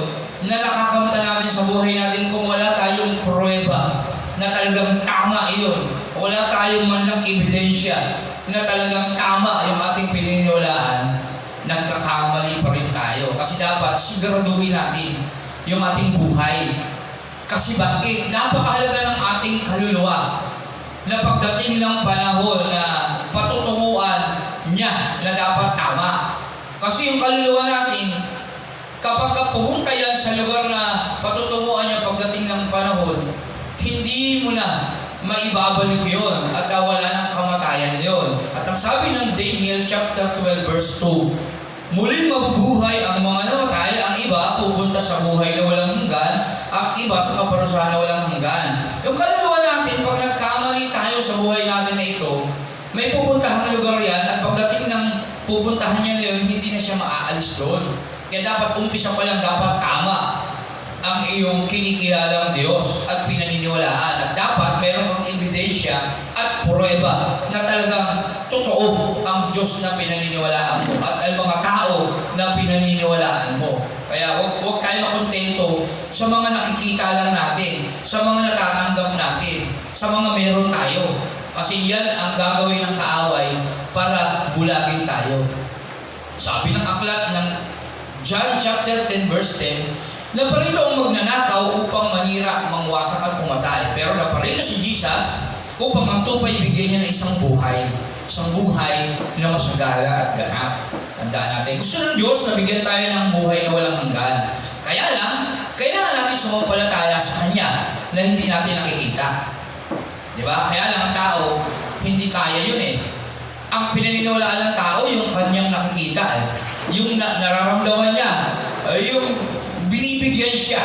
na nakakamta natin sa buhay natin kung wala tayong pruweba na talagang tama iyon. Wala tayong man lang ebidensya na talagang tama yung ating pininiwalaan, nagkakamali pa rin tayo. Kasi dapat siguraduhin natin yung ating buhay. Kasi bakit? Napakahalaga ng ating kaluluwa na pagdating ng panahon na patutunguan niya na dapat tama. Kasi yung kaluluwa natin, kapag pumunta yan sa lugar na patutunguan niya pagdating ng panahon, hindi mo na maibabalik yun at wala ng kamatayan yun. At ang sabi ng Daniel chapter 12 verse 2, muling mabubuhay ang mga namatay, ang iba pupunta sa buhay na walang hanggan, ang iba sa kaparusahan na walang hanggan. Yung kaluluwa natin, pag nagkamali tayo sa buhay natin na ito, may pupuntahang lugar yan at pagdating ng pupuntahan niya ngayon, hindi na siya maaalis doon. Kaya dapat umpisa pa lang dapat tama ang iyong kinikilalang Diyos at pinaniniwalaan. At dapat meron kang ebidensya at pruweba na talagang totoo ang Diyos na pinaniniwalaan mo at ang mga tao na pinaniniwalaan mo. Kaya huwag tayo makontento sa mga nakikita lang natin, sa mga natatanggap natin, sa mga meron tayo. Kasi yan ang gagawin ng kaaway para bulagin tayo. Sabi ng aklat ng John chapter 10 verse 10, naparito ang magnanakaw upang manira, mangwasak at pumatay. Pero naparito si Jesus upang ang tupay bigyan niya ng isang buhay na masagara at ganap. Tandaan natin, gusto ng Diyos na bigyan tayo ng buhay na walang hanggan. Kaya lang, kailangan natin sumampalataya sa Kanya na hindi natin nakikita. Diba? Kaya lang ang tao, hindi kaya yun eh. Ang pinaniniwalaan ng tao, yung kanyang nakikita eh. Yung nararamdaman niya, yung binibigyan siya,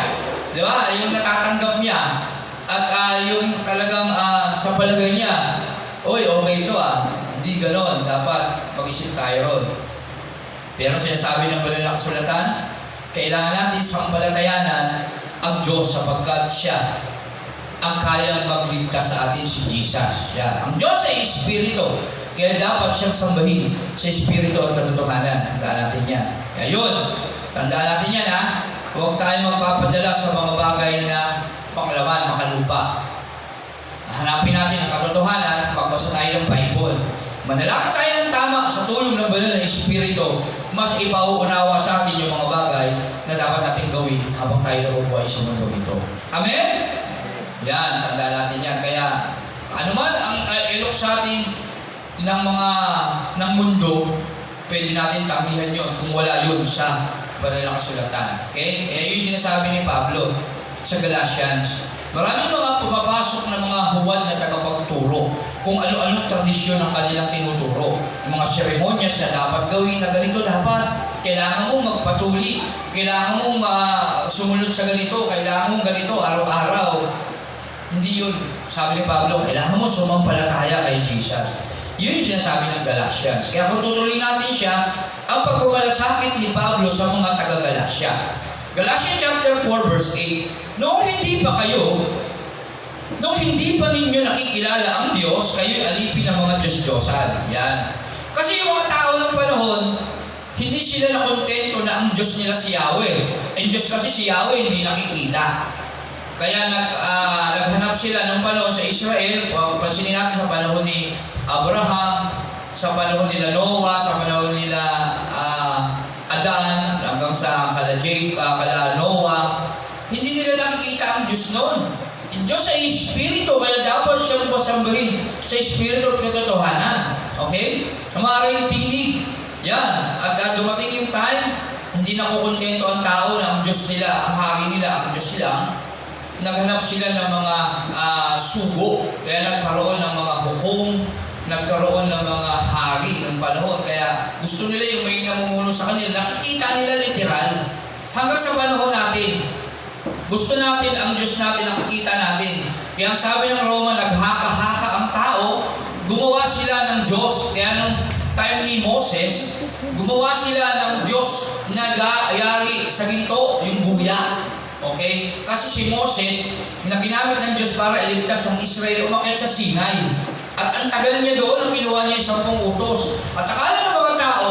di ba? Yung natatanggap niya at yung talagang sa palagay niya, oy, okay ito hindi ganon, dapat mag-isip tayo ron. Pero sinasabi ng banal na kasulatan, kailangan natin sampalatayanan ang Diyos sapagkat siya ang kayang magligtas sa atin, si Jesus. Siya. Ang Diyos ay Espiritu, kaya dapat siyang sambahin sa Espiritu at katotohanan. Tandaan natin yan. Kaya yun, tandaan natin yan Huwag tayo magpapadala sa mga bagay na panglaman, makalupa. Hanapin natin ang katotohanan, magbasa tayo ng Bible. Manalangin tayo ng tama sa tulong ng banal na Espiritu, mas ipauunawa sa atin yung mga bagay na dapat natin gawin habang tayo nabubuhay sa mundo ito. Amen? Yan, tandaan natin yan. Kaya, anuman ang ilok sa atin ng mundo, pwede natin tanggihan yun kung wala yun sa banal na kasulatan. Okay? Kaya yung sinasabi ni Pablo sa Galatians, maraming mga pumapasok na mga huwad na tagapagturo kung ano-anong tradisyon ang kanilang tinuturo. Yung mga seremonyas na dapat gawin na ganito dapat. Kailangan mong magpatuli, kailangan mong sumunod sa ganito, kailangan mong ganito araw-araw. Hindi yun. Sabi ni Pablo, kailangan mo sumampalataya kay Jesus. Yun yung sinasabi ng Galatians. Kaya kung tutuloy natin siya, ang pagpumalasakit ni Pablo sa mga taga-Galatia. Galatians chapter 4 verse 8, Noong hindi pa ninyo nakikilala ang Diyos, kayo'y alipin ng mga Diyos-Diyosan. Yan. Kasi yung mga tao ng panahon, hindi sila nakontento na ang Diyos nila si Yahweh. Ang Diyos kasi si Yahweh hindi nakikita. Kaya naghanap sila ng panahon sa Israel, pansinin natin sa panahon ni Abraham, sa panahon nila Noah, sa panahon nila Adan, hanggang sa kala Noah, hindi nila nakikita ang Diyos noon. Ang Diyos ay Espiritu, kaya dapat siyang pasambahin sa Espiritu at katotohanan. Okay? Maaaring tinig. Yan. At dumating yung time, hindi na kukontento ang tao na ang Diyos nila, ang hari nila, ang Diyos nila. Naghanap sila ng mga sugo. Kaya nagkaroon ng mga hukom, nagkaroon ng mga hari ng panahon. Kaya gusto nila yung may namumuno sa kanila. Nakikita nila literal. Hanggang sa panahon natin, gusto natin ang Diyos natin, nakikita natin. Kaya ang sabi ng Roma, naghaka-haka ang tao, gumawa sila ng Diyos. Kaya nung time ni Moses, gumawa sila ng Diyos na yari sa ginto, yung buya. Okay? Kasi si Moses, na ginamit ng Diyos para iligtas ang Israel, umakyat sa Sinai. At ang tagal niya doon, ang kinuha niya 10 utos. At akala ng mga tao,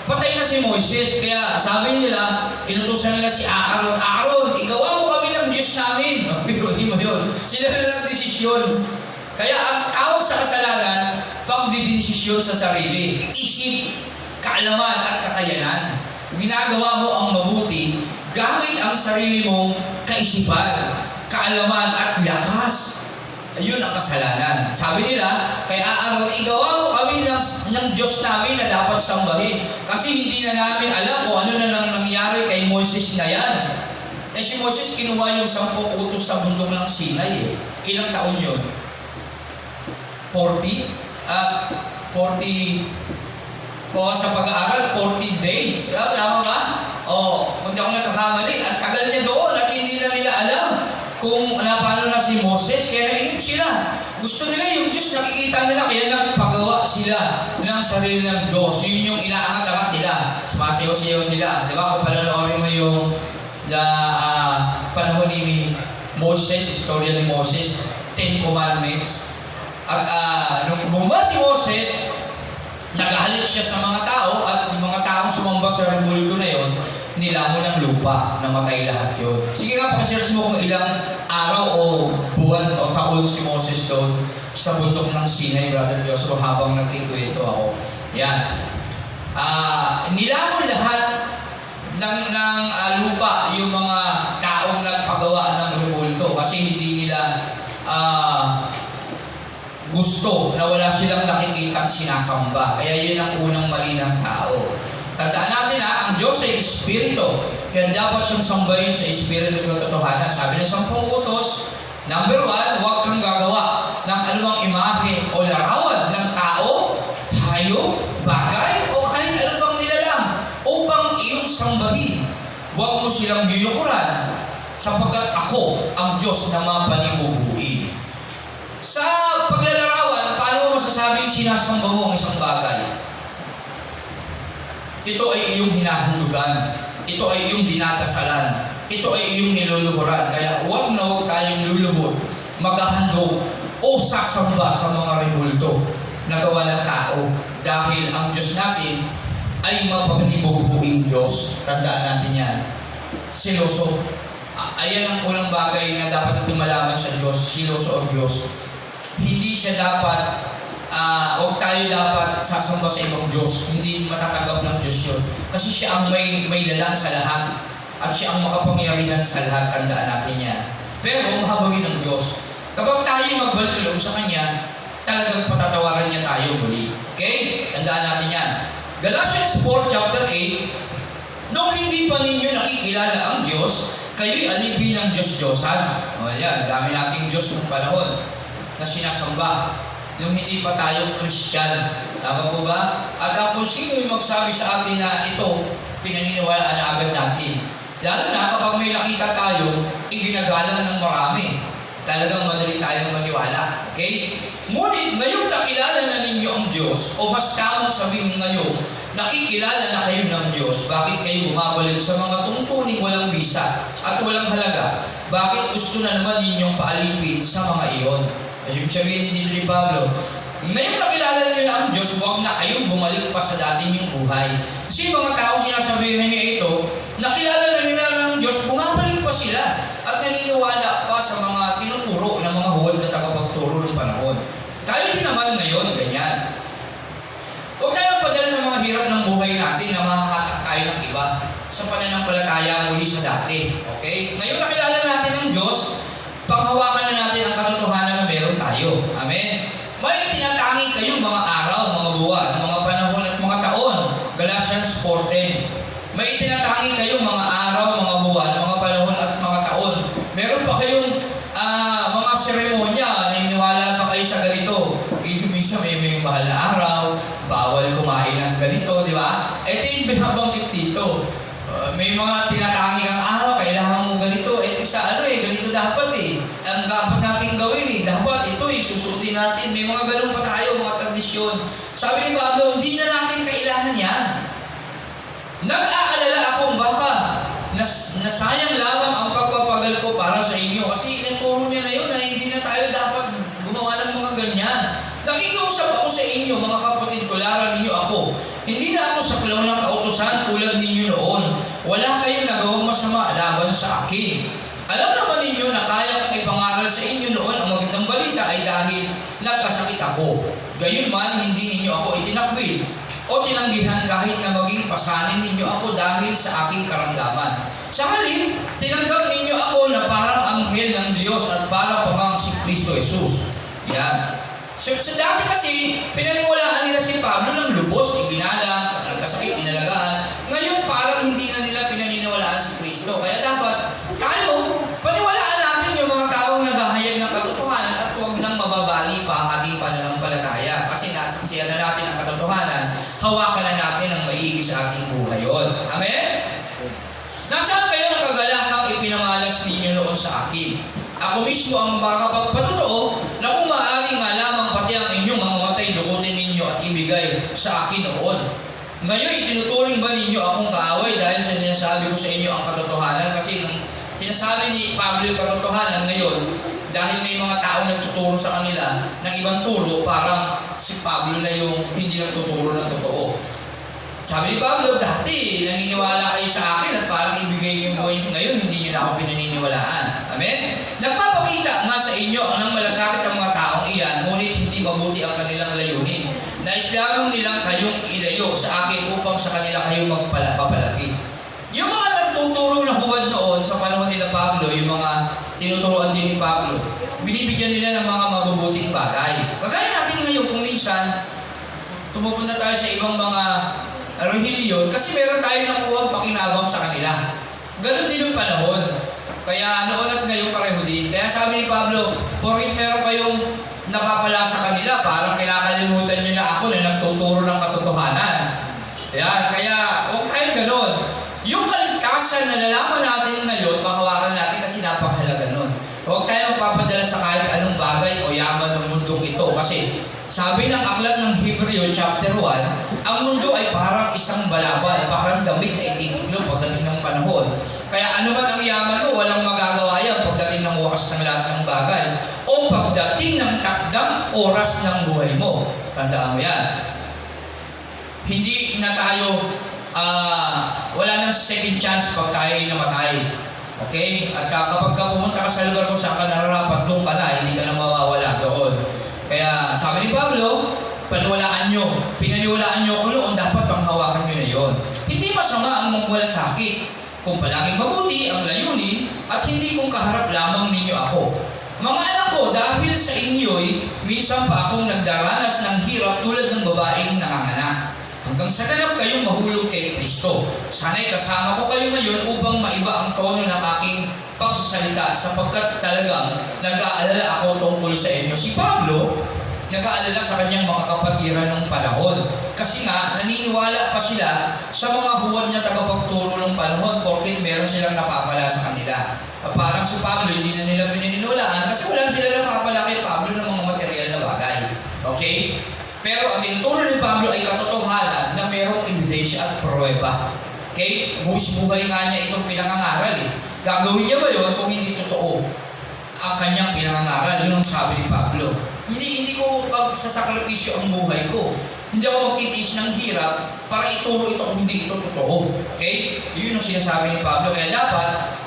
patay na si Moises. Kaya sabi nila, inutusan nila si Aaron, Aaron, igawa mo kami ng Diyos namin. Biruhin mo yun. Sila na nagdesisyon. Kaya ang tawag sa kasalanan, pagdesisyon sa sarili, isip, kaalaman at kakayanan. Ginagawa mo ang mabuti gamit ang sarili mong kaisipan, kaalaman at lakas. Ayun ang kasalanan. Sabi nila, kay Aaron, igawa mo kami ng Diyos namin na dapat sambahin. Kasi hindi na namin alam kung ano na nang nangyari kay Moses na yan. Eh si Moses kinuha yung 10 utos sa bundok ng Sinai. Ilang taon yun? 40? 40... O sa pag-aaral, 40 days. Tama ba? O, kung di ako nagkakamali, ang tagal niya doon at hindi na nila alam kung paano na si Moses, kaya nainip sila. Gusto nila yung Diyos, nakikita nila, kaya nagpagawa sila ng sarili ng Diyos. Yun yung inaangat-angat nila. Sumasayaw-sayaw sila. Di ba? Kung panonoorin mo yung panahon ni Moses, istorya ni Moses, 10 Commandments. At nung bumaba si Moses, nagalit siya sa mga tao at yung mga taong sumamba sa rebulto na yon, nilamon ng lupa, namatay lahat yun. Sige nga, pag-search mo kung ilang araw o buwan o taon si Moses doon sa bundok ng Sinai, Brother Joshua, habang nagkikwento ako. Yan. Nilamon lahat ng lupa yung mga taong nagpagawa ng rebulto kasi hindi nila gusto na wala silang nakikitang sinasamba. Kaya yun ang unang mali ng tao. Tandaan natin ang Diyos ay Espiritu. Kaya dapat siyang sambahin sa Espiritu ng katotohanan. Sabi ng 10 utos, number 1, huwag kang gagawa ng anumang imahe o larawan ng tao, hayop, bagay, o kahit anumang nilalang upang iyong sambahin. Huwag mo silang yuyukuran sapagkat ako ang Diyos na mapanibubuin. Sa paglalarawan, paano mo masasabing sinasamba mo ang isang bagay? Ito ay iyong hinahandugan. Ito ay iyong dinadasalan. Ito ay iyong niluluhuran. Kaya huwag na huwag tayong luluhod, maghahandog o sasamba sa mga rebulto na gawa ng tao. Dahil ang Diyos natin ay mapanibubuing Diyos. Tandaan natin yan. Siloso. Ayan ang unang bagay na dapat natin malaman sa Diyos. Siloso ang Diyos. Hindi siya dapat, huwag tayo dapat sasamba sa ibang Diyos. Hindi matatanggap ng Diyos yun. Kasi siya ang may lalang sa lahat. At siya ang makapangyarihan sa lahat. Tandaan natin yan. Pero mahabagin ng Diyos. Kapag tayo magbalik loob sa Kanya, talagang patatawaran niya tayo muli. Okay? Tandaan natin yan. Galatians 4 chapter 8, nung hindi pa ninyo nakikilala ang Diyos, kayo'y alipin ng Diyos-Diyosan. O yan, dami nating Diyos ng panahon na sinasamba nung hindi pa tayo Christian. Tama po ba? At kung sino yung magsabi sa atin na ito, pinaniniwalaan na agad natin. Lalo na kapag may nakita tayo, iginagalang ng marami. Talagang madali tayong maniwala. Okay? Ngunit ngayong nakilala na ninyo ang Diyos, o mas tamang sabihin ngayon, nakikilala na kayo ng Diyos, bakit kayo bumabalik sa mga tungtuning walang bisa at walang halaga? Bakit gusto na naman ninyong paalipin sa mga iyon? Ibig sabihin ni Pablo, ngayon nakilala niyo na ang Diyos, huwag na kayong bumalik pa sa dating yung buhay. Kasi mga tao sinasabihin niya ito, nakilala na nila ng Diyos, bumabalik pa sila at naniniwala pa sa mga tinuturo ng mga huwad na tagapagturo ng panahon. Tayo din naman ngayon, ganyan. Huwag tayong padala sa mga hirap ng buhay natin na mahahatak tayo ng iba sa pananampalataya muli sa dati. Okay? Ngayon nakilala natin ang Diyos, panghawakan na natin ang katotohanan na meron tayo. Amen? May tinatangi kayong mga araw, mga buwan, mga panahon at mga taon. Galatians 4:10. May tinatangi kayong mga araw, mga buwan, mga panahon at mga taon. Meron pa kayong mga seremonya, naniniwala pa kayo sa ganito. Minsan may mahal na araw, bawal kumain ng ganito, di ba? Ito yung binabanggit dito. May mga tinatangi kang araw, kailangan mo ganito. Ito sa ganito dapat Ang dapat natin gawin dapat ito susuotin natin. May mga ganun pa tayo, mga tradisyon. Sabi ni Pablo, hindi na natin kailangan yan. Nag-aalala akong baka nasayang lamang ang pagpapagal ko para sa inyo. Kasi inaturo niya na yun na hindi na tayo dapat gumawa ng mga ganyan. Nakikiusap ako sa inyo, mga kapatid ko, laran ninyo ako. Hindi na ako saklaw ng kautosan masama laban sa akin. Alam naman ninyo na kaya kong ipangaral sa inyo noon ang magandang balita ay dahil nagkasakit ako. Gayunman, hindi ninyo ako itinakwil o tinanggihan kahit na maging pasanin ninyo ako dahil sa aking karamdaman. Sa halip, tinanggap ninyo ako na parang anghel ng Diyos at parang pamang si Kristo Jesus. Yan. So dati kasi, pinaniwalaan nila si Pablo ng lubos, iginalang, nagkasakit, inalagaan. Ngayon, parang hindi na nila pinaniniwalaan si Kristo. Kaya dapat, tayo, paniwalaan natin yung mga taong naghahayag ng katotohanan at huwag nang mababali pa ang ating pananampalataya. Kasi nasaksiyan na natin ang katotohanan, hawakan na natin ang maigi sa ating buhay yun. Amen? Nasaan kayo ng kagalakang ipinangalas ninyo noon sa akin? Ako mismo ang makakapagpatotoo na kung maaari nga lamang pati ang inyong mga matay dukutin ninyo at ibigay sa akin noon. Ngayon, itinuturing ba ninyo akong kaaway dahil sa sinasabi ko sa inyo ang katotohanan? Kasi nung sinasabi ni Pablo yung katotohanan ngayon, dahil may mga tao nagtuturo sa kanila ng ibang turo, parang si Pablo na yung hindi nagtuturo ng totoo. Sabi ni Pablo, dati naniniwala kayo sa akin at parang ibigay yung buhay nyo ngayon, hindi nyo na ako pinaniniwalaan. Amen? Nagpapakita nga sa inyo ang malasakit ang mga taong iyan, ngunit hindi mabuti ang kanilang layunin. Nais lamang nilang kayong ilayo sa akin upang sa kanila kayong magpapalapit. Yung mga nagtuturo na huwad noon sa panahon nila Pablo, yung mga tinuturuan din ni Pablo, binibigyan nila ng mga mabubuting bagay. Kagaya natin ngayon kung minsan, tumupunta tayo sa ibang mga relihiyon kasi meron tayo nakuha pakinabang sa kanila. Ganon din yung panahon. Kaya noon at ngayon pareho din. Kaya sabi ni Pablo, porkit meron kayong napapala sa kanila, parang kinakalimutan nyo na ako na nagtuturo ng katotohanan. Yan, kaya huwag kayong ganon. Yung kaligtasan na nalaman natin ngayon, pakawakan natin kasi napakahalaga nun. Huwag tayo magpapadala sa kahit anong bagay o yaman ng mundong ito. Kasi sabi ng aklat ng Hebreo chapter 1, ang mundo ay parang isang balabal, parang damit na ititiglo pagdating ng panahon. Kaya ano man ang yaman mo, walang magagawa yan pagdating ng wakas ng lahat ng bagay o pagdating ng takdang oras ng buhay mo. Tandaan mo yan. Hindi na tayo, wala nang second chance pag tayo ay namatay. Okay? At kapag pumunta ka sa lugar kung saan ka nararapat, doon ka na, hindi ka na mawawala doon. Kaya sabi ni Pablo, paniwalaan nyo, pinaniwalaan nyo ako noon, dapat panghawakan nyo na yon. Hindi masama ang magmalasakit kung palaging mabuti ang layunin at hindi kong kaharap lamang ninyo ako. Mga anak ko, dahil sa inyo'y minsan pa akong nagdaranas ng hirap tulad ng babaeng nanganganak. Hanggang sa ganap kayong mahulog kay Kristo. Sana'y kasama ko kayo ngayon upang maiba ang tono ng aking pagsasalita sapagkat talagang nag-aalala ako tungkol sa inyo. Si Pablo, nag-aalala sa kanyang mga kapatiran ng panahon. Kasi nga, naniniwala pa sila sa mga huwad niya tagapagturo ng panahon porkit meron silang napapala sa kanila. Parang si Pablo, hindi na nila pininiwalaan kasi wala na sila napapala kay Pablo ng mga material na bagay. Okay? Pero ang tinuturo ni Pablo ay katotohanan na mayroong ebidensya at pruweba. Okay? Buhay nga niya itong pinangangaral eh. Gagawin niya ba yun kung hindi totoo ang kanyang pinangangaral? Yun ang sabi ni Pablo. Hindi ko pagsasakripisyo ang buhay ko. Hindi ako magtitiis ng hirap para ituro ito kung hindi ito totoo. Okay? Yun ang sinasabi ni Pablo. Kaya dapat,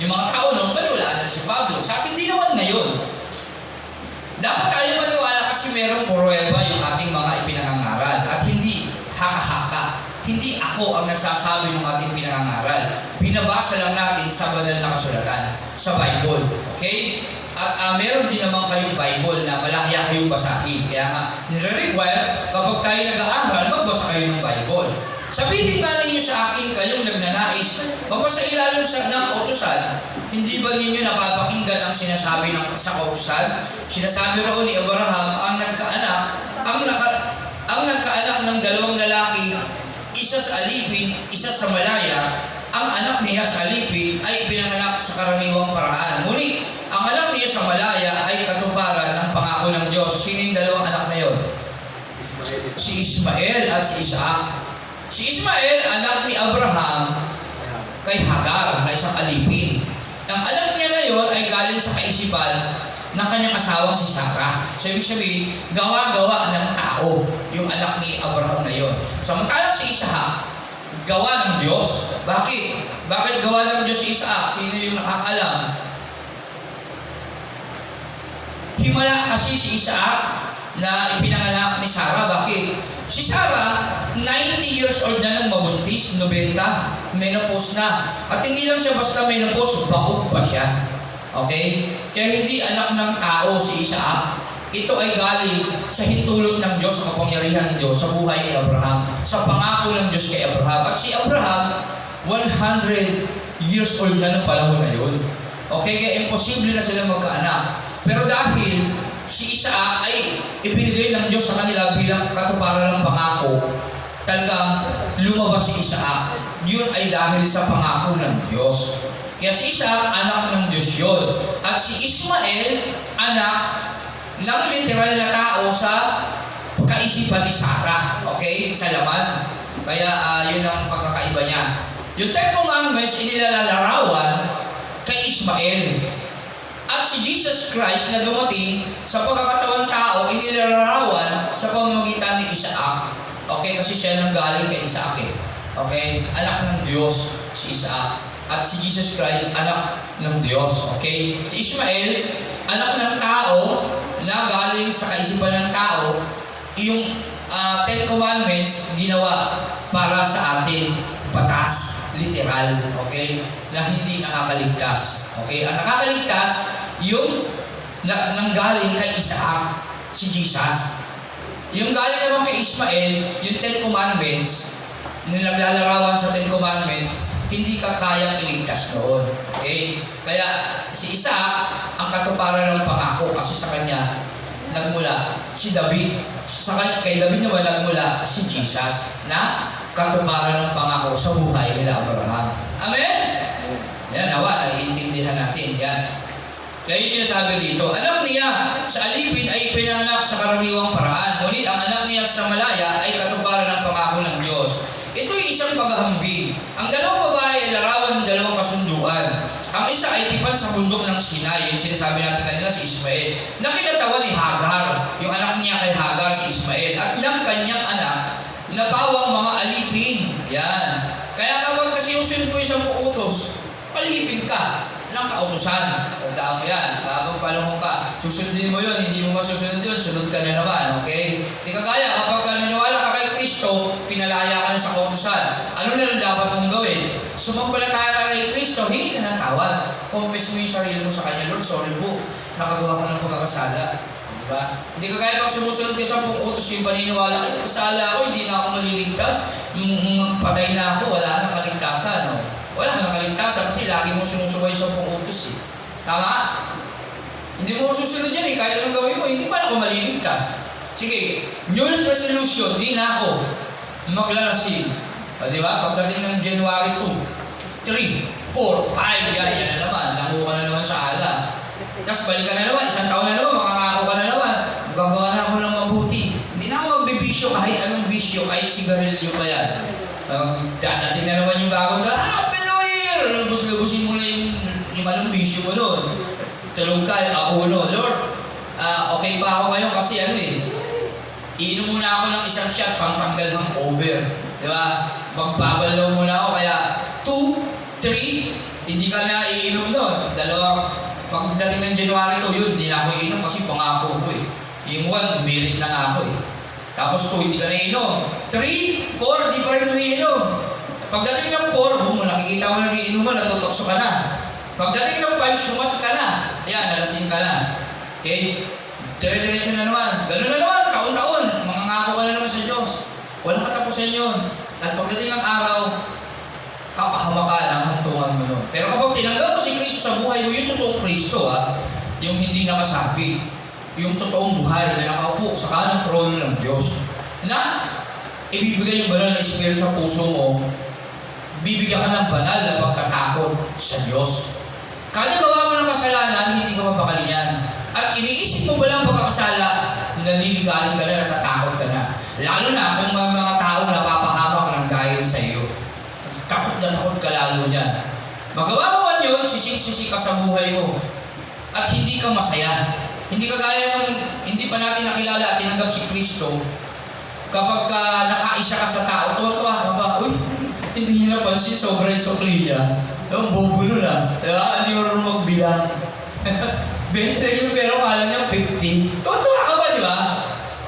yung mga tao noon, paniwalaan na si Pablo. Sa atin din naman ngayon. Dapat tayo maniwala kasi merong pruweba yung ating mga ipinangangaral at hindi haka-haka. Hindi ako ang nagsasabi ng ating pinangangaral. Binabasa lang natin sa banal na kasulatan, sa Bible. Okay? At meron din naman kayong Bible na malahya kayong basahin. Kaya nga, nire-require kapag tayo nag-aaral, magbasa kayo ng Bible. Sabihin nga ninyo sa akin kayong nagnanais, mapasa ilalim ng utusan, hindi ba ninyo napapakinggan ang sinasabi sa kautusan? Sinasabi raw ni Abraham, ang nagkaanak ng dalawang lalaki, isa sa alipin, isa sa malaya, ang anak niya sa alipin ay pinanganak sa karaniwang paraan. Ngunit, ang anak niya sa malaya ay katuparan ng pangako ng Diyos. Sino yung dalawang anak na yun? Si Ismael at si Isaac. Si Ismael, anak ni Abraham, kay Hagar, na isang alipin. Ang anak niya na yon ay galing sa kaisipan ng kanyang asawang si Sarah. So, ibig sabihin, gawa-gawa ng tao yung anak ni Abraham na yon. Samantalang si Isaac, gawa ng Diyos. Bakit? Bakit gawa ng Diyos si Isaac? Sino yung nakakalam? Himala kasi si Isaac na ipinanganak ni Sarah. Bakit? Si Sarah, 90 years old na nung mabuntis, 90, menopause na. At hindi lang siya basta menopause, baog pa siya. Okay? Kaya hindi anak ng tao si Isaac. Ito ay galing sa hintulot ng Diyos, sa kapangyarihan ng Diyos, sa buhay ni Abraham, sa pangako ng Diyos kay Abraham. At si Abraham, 100 years old na ng panahon na yun. Okay? Kaya imposible na sila magkaanak. Pero dahil si Isaac ay ibinigay ng Diyos sa kanila bilang katuparan ng pangako, talagang lumabas si Isaac. Yun ay dahil sa pangako ng Diyos. Kaya si Isaac, anak ng Diyos yun. At si Ismael, anak ng literal na tao sa kaisipan ni Sarah. Okay? Sa laman. Kaya yun ang pagkakaiba niya. Yung 10 Commandments, inilalarawan kay Ismael. At si Jesus Christ na dumating sa pagkakatawang tao, inilalarawan sa pamamagitan ni Isaac. Okay? Kasi siya nang galing kay Isaac. Okay? Anak ng Diyos si Isaac. At si Jesus Christ, anak ng Diyos. Okay? Si Ismael, anak ng tao na galing sa kaisipan ng tao, yung 10 Commandments ginawa para sa atin, batas, literal, okay? Na hindi nakakaligtas. Okay? Ang nakakaligtas, yung nanggaling kay Isaac, si Jesus. Yung galing naman kay Ismael, yung 10 Commandments, naglalarawan sa 10 Commandments, hindi ka kayang iligtas noon. Okay? Kaya si Isaac, ang katuparan ng pangako kasi sa kanya nagmula si David. Kay David naman nagmula si Jesus na katuparan ng pangako sa buhay nila Abraham. Amen? Yan, nawa, naiintindihan natin. Yan. Kaya yung sinasabi dito, anak niya sa alipin ay pinanganak sa karaniwang paraan. Ngunit ang anak niya sa malaya ay katuparan ng pangako ng Diyos. Ito'y isang paghahambing. Ang dalawang babae ay larawan ng dalawang kasunduan. Ang isa ay tipan sa bundok ng Sinai, yung sinasabi natin kanina si Ismael, na kinatawa ni Hagar, yung anak niya kay Hagar si Ismael, at ng kanyang anak na pawang mga alipin. Yan. Kaya kapag kasi usunod mo isang utos, palipin ka ng kautusan. Tandaan mo yan. Kapag palungo ka, susundin mo yun, hindi mo masusunod yun, sunod ka na naman. Okay? Di kagaya, kapag naniwala ka kay Kristo, pinalaya ka na sa kautusan. Ano na lang dapat mong gawin? Sumampalataya ka kay Kristo, hindi ka ng tawad. Confess mo yung sarili mo sa Kanya, Lord, sorry po, nakagawa ko ng pagkakasala. Diba? Hindi kagaya pag sumusunod ka sa utos yung paniniwala, ay kasala ako, hindi na ako maliligtas, patay na ako, wala nang kaligtasan. No? Wala nang kaligtasan kasi lagi mo sinusuway sa utos. Tama? Hindi mo susunod yan kahit anong gawin mo, hindi pa ako maliligtas. Sige, New Year's resolution, di na ako maglalasin. Di ba? Pagdating ng January 2, 3, 4, 5, yan na naman. Nanguha ka na naman sa ala. Tapos balik ka na naman, isang taon na naman, makakako ka na naman. Magagawa na ako ng mabuti. Hindi na ako magbibisyo kahit anong bisyo, kahit sigarilyo pa yan. Dadating na naman yung bagong Happy New Year! Lubos-lubusin mo na yung anong bisyo mo nun. Tulog ka, ako no, Lord, okay pa ako ngayon kasi iinom muna ako ng isang shot pang tanggal ng over. Di ba? Magbabalaw muna ako kaya 2, 3, hindi ka na iinom nun. Pagdating ng January 2, yun, hindi na ako iinom kasi pangako ko Yung 1, umirit na nga ako Tapos 2, hindi ka na iinom. 3, 4, di pa rin umiinom. Pagdating ng 4, nakikita mo na iinuman, natutokso ka na. Pagdating ng 5, sumat ka na. Ayan, nalasing ka na. Okay? Dire-diretso na naman. Ganun na naman, taon-taon. Mangangako ka na naman sa Diyos. Walang katapusan yun. At pagdating ng araw, kapahamakan ang hantungan mo nun. Pero kapag tinanggap mo si Kristo sa buhay mo, yung totoong Kristo, yung hindi nakasabi, yung totoong buhay na nakaupo sa kanang trono ng Diyos, na ibibigay yung banal na Espiritu sa puso mo, bibigyan ka ng banal na pagkatakot sa Diyos. Kada gawa mo ng kasalanan, hindi ka mapakalian. At iniisip mo ba lang pagkakasala, naliligalig ka na, natatakot ka na. Lalo na kung mga tao napapahamak ng gaya sa iyo. Takot na takot ka lalo niyan. Magawa mo man yun, sisik-sisik ka sa buhay mo. At hindi ka masaya. Hindi kagaya ng hindi pa natin nakilala at tinanggap si Kristo. Kapag nakaisa ka sa tao, tuwa-tuwa ka ba? Uy, Hindi niya napansin, sobrang sukli niya. Yung bobo nun Diba? Hindi marunong magbilang. 20 na yung pero kala niya 50. Tuwa ka ba, di ba?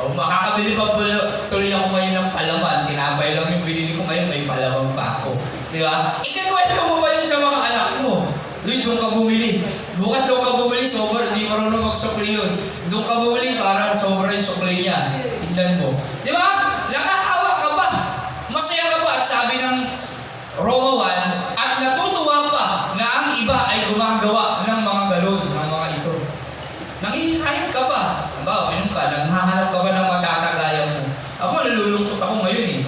O makakabili pa tuloy ako ngayon ng palaman. Tinapay lang yung binili ko ngayon, may palaman pa ako. Di ba? Ikakwento mo ba yun sa mga anak mo? Luy, doon ka bumili. Bukas doon ka bumili, sobrang hindi marunong magsukli yun. Doon ka bumili para sobrang yung sukli niya. Tignan mo. Di ba? Nakakawa ka ba? Masaya ka ba? At sabi ng Roma 1, at natutuwa pa na ang iba ay gumagawa ng mga galon, ng mga ito. Nangihikayat ka ba? Halimbawa, minum ka, nanghahanap ka ba ng matatagayan mo? Ako, nalulungkot ako ngayon eh.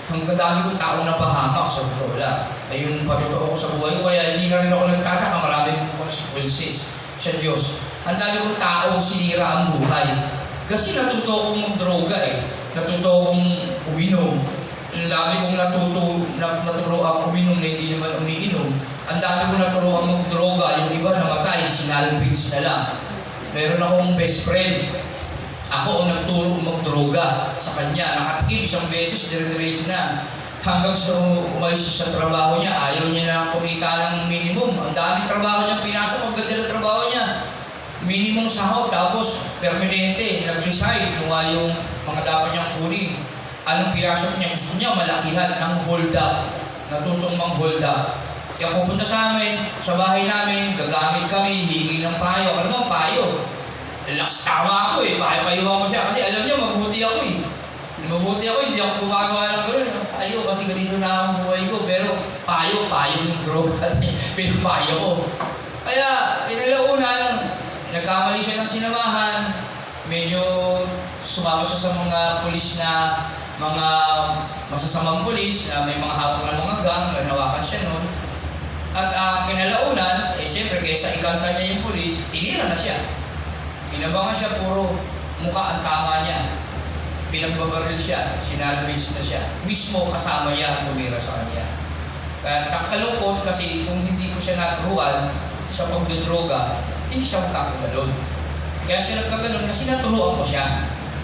Hanggang dami kong taong napahamak sa totoo lang. Ay yung patotoo ko sa buhay ko, kaya hindi na rin ako nagtataka, maraming consequences sa Diyos. Ang dami kong taong sinira ang buhay. Kasi natuto akong magdroga eh. Natuto akong uminom. Ang dami kong naturo ang uminom na hindi naman umiinom. Ang dami kong naturo ang magdroga, yung iba namatay, sinalpigs na lang. Meron akong best friend. Ako ang nagturo magdroga sa kanya. Nakatikim isang beses, dire-diretso na. Hanggang sa umalis sa trabaho niya, ayaw niya na kumita ng minimum. Ang daming trabaho niya pinasok, ang ganda ng trabaho niya. Minimum sahod, tapos permanente, nag-resign, ginawa yung mga dapat niyang kunin. Anong pinasok niya? Gusto niya malakihan ng hold up. Natutong mang hold up. Kaya pupunta sa amin, sa bahay namin, gagamit kami, higi ng payo. Ano mo, payo? Lakas tama ako eh, payo-payuhan ko siya. Kasi alam niyo, mabuti ako eh. Mabuti ako, hindi ako gumagawa ng gano'n. Payo, kasi ganito na ang buhay ko. Pero payo yung droga. Pinapayo ko. Kaya, pinalaunan, nagkamali siya ng sinamahan. Medyo sumama siya sa mga pulis na mga masasamang pulis na may mga hapon na mga gang, nanawakan siya noon. At kinalaunan, siyempre kaysa ikanta niya yung pulis, tinira na siya. Pinabangan siya, puro mukha ang tama niya. Pinagbabaril siya, sinalvage na siya. Mismo kasama niya ang tumira sa kanya. Kaya nakalungkot kasi kung hindi ko siya naturuan sa pagdodroga, hindi siya magkakagalon. Kaya siya nagkaganon kasi natuluan ko siya.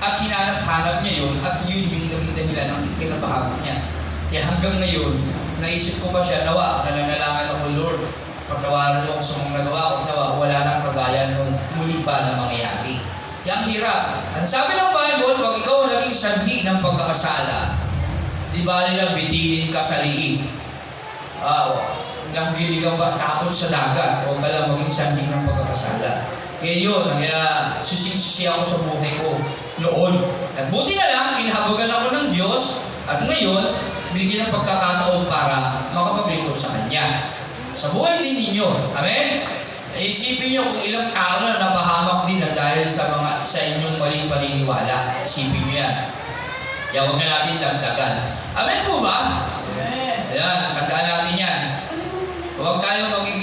At hinanap-hanap niya yun at yun yung naging dahilan ng kinabahan niya. Kaya hanggang ngayon, naisip ko pa siya, nawa, nananalangin ako, Lord, pagtawaran mo ako sa mga nagawa ko, nawa, wala nang kagaya nung muli pa na mangyayari. Kaya ang hirap. Ang sabi ng Bible, pag ikaw naging sanhi ng pagkakasala, di ba nila bitinin ka sa liig? Nagili ka ba tapon sa dagat? Huwag ka lang maging sanhi ng pagkakasala. Kaya yun, kaya susing-susi ako sa buhay ko noon. At buti na lang, inahabagan ako ng Diyos at ngayon, binigyan ng pagkakataon para makapaglingkod sa Kanya. Sa buhay din ninyo. Amen? Isipin nyo kung ilang tao na napahamak din na dahil sa inyong maling paniniwala. Isipin nyo yan. Kaya huwag na natin dagdagan. Amen po ba? Amen. Ayan, tandaan natin yan. Huwag tayo magiging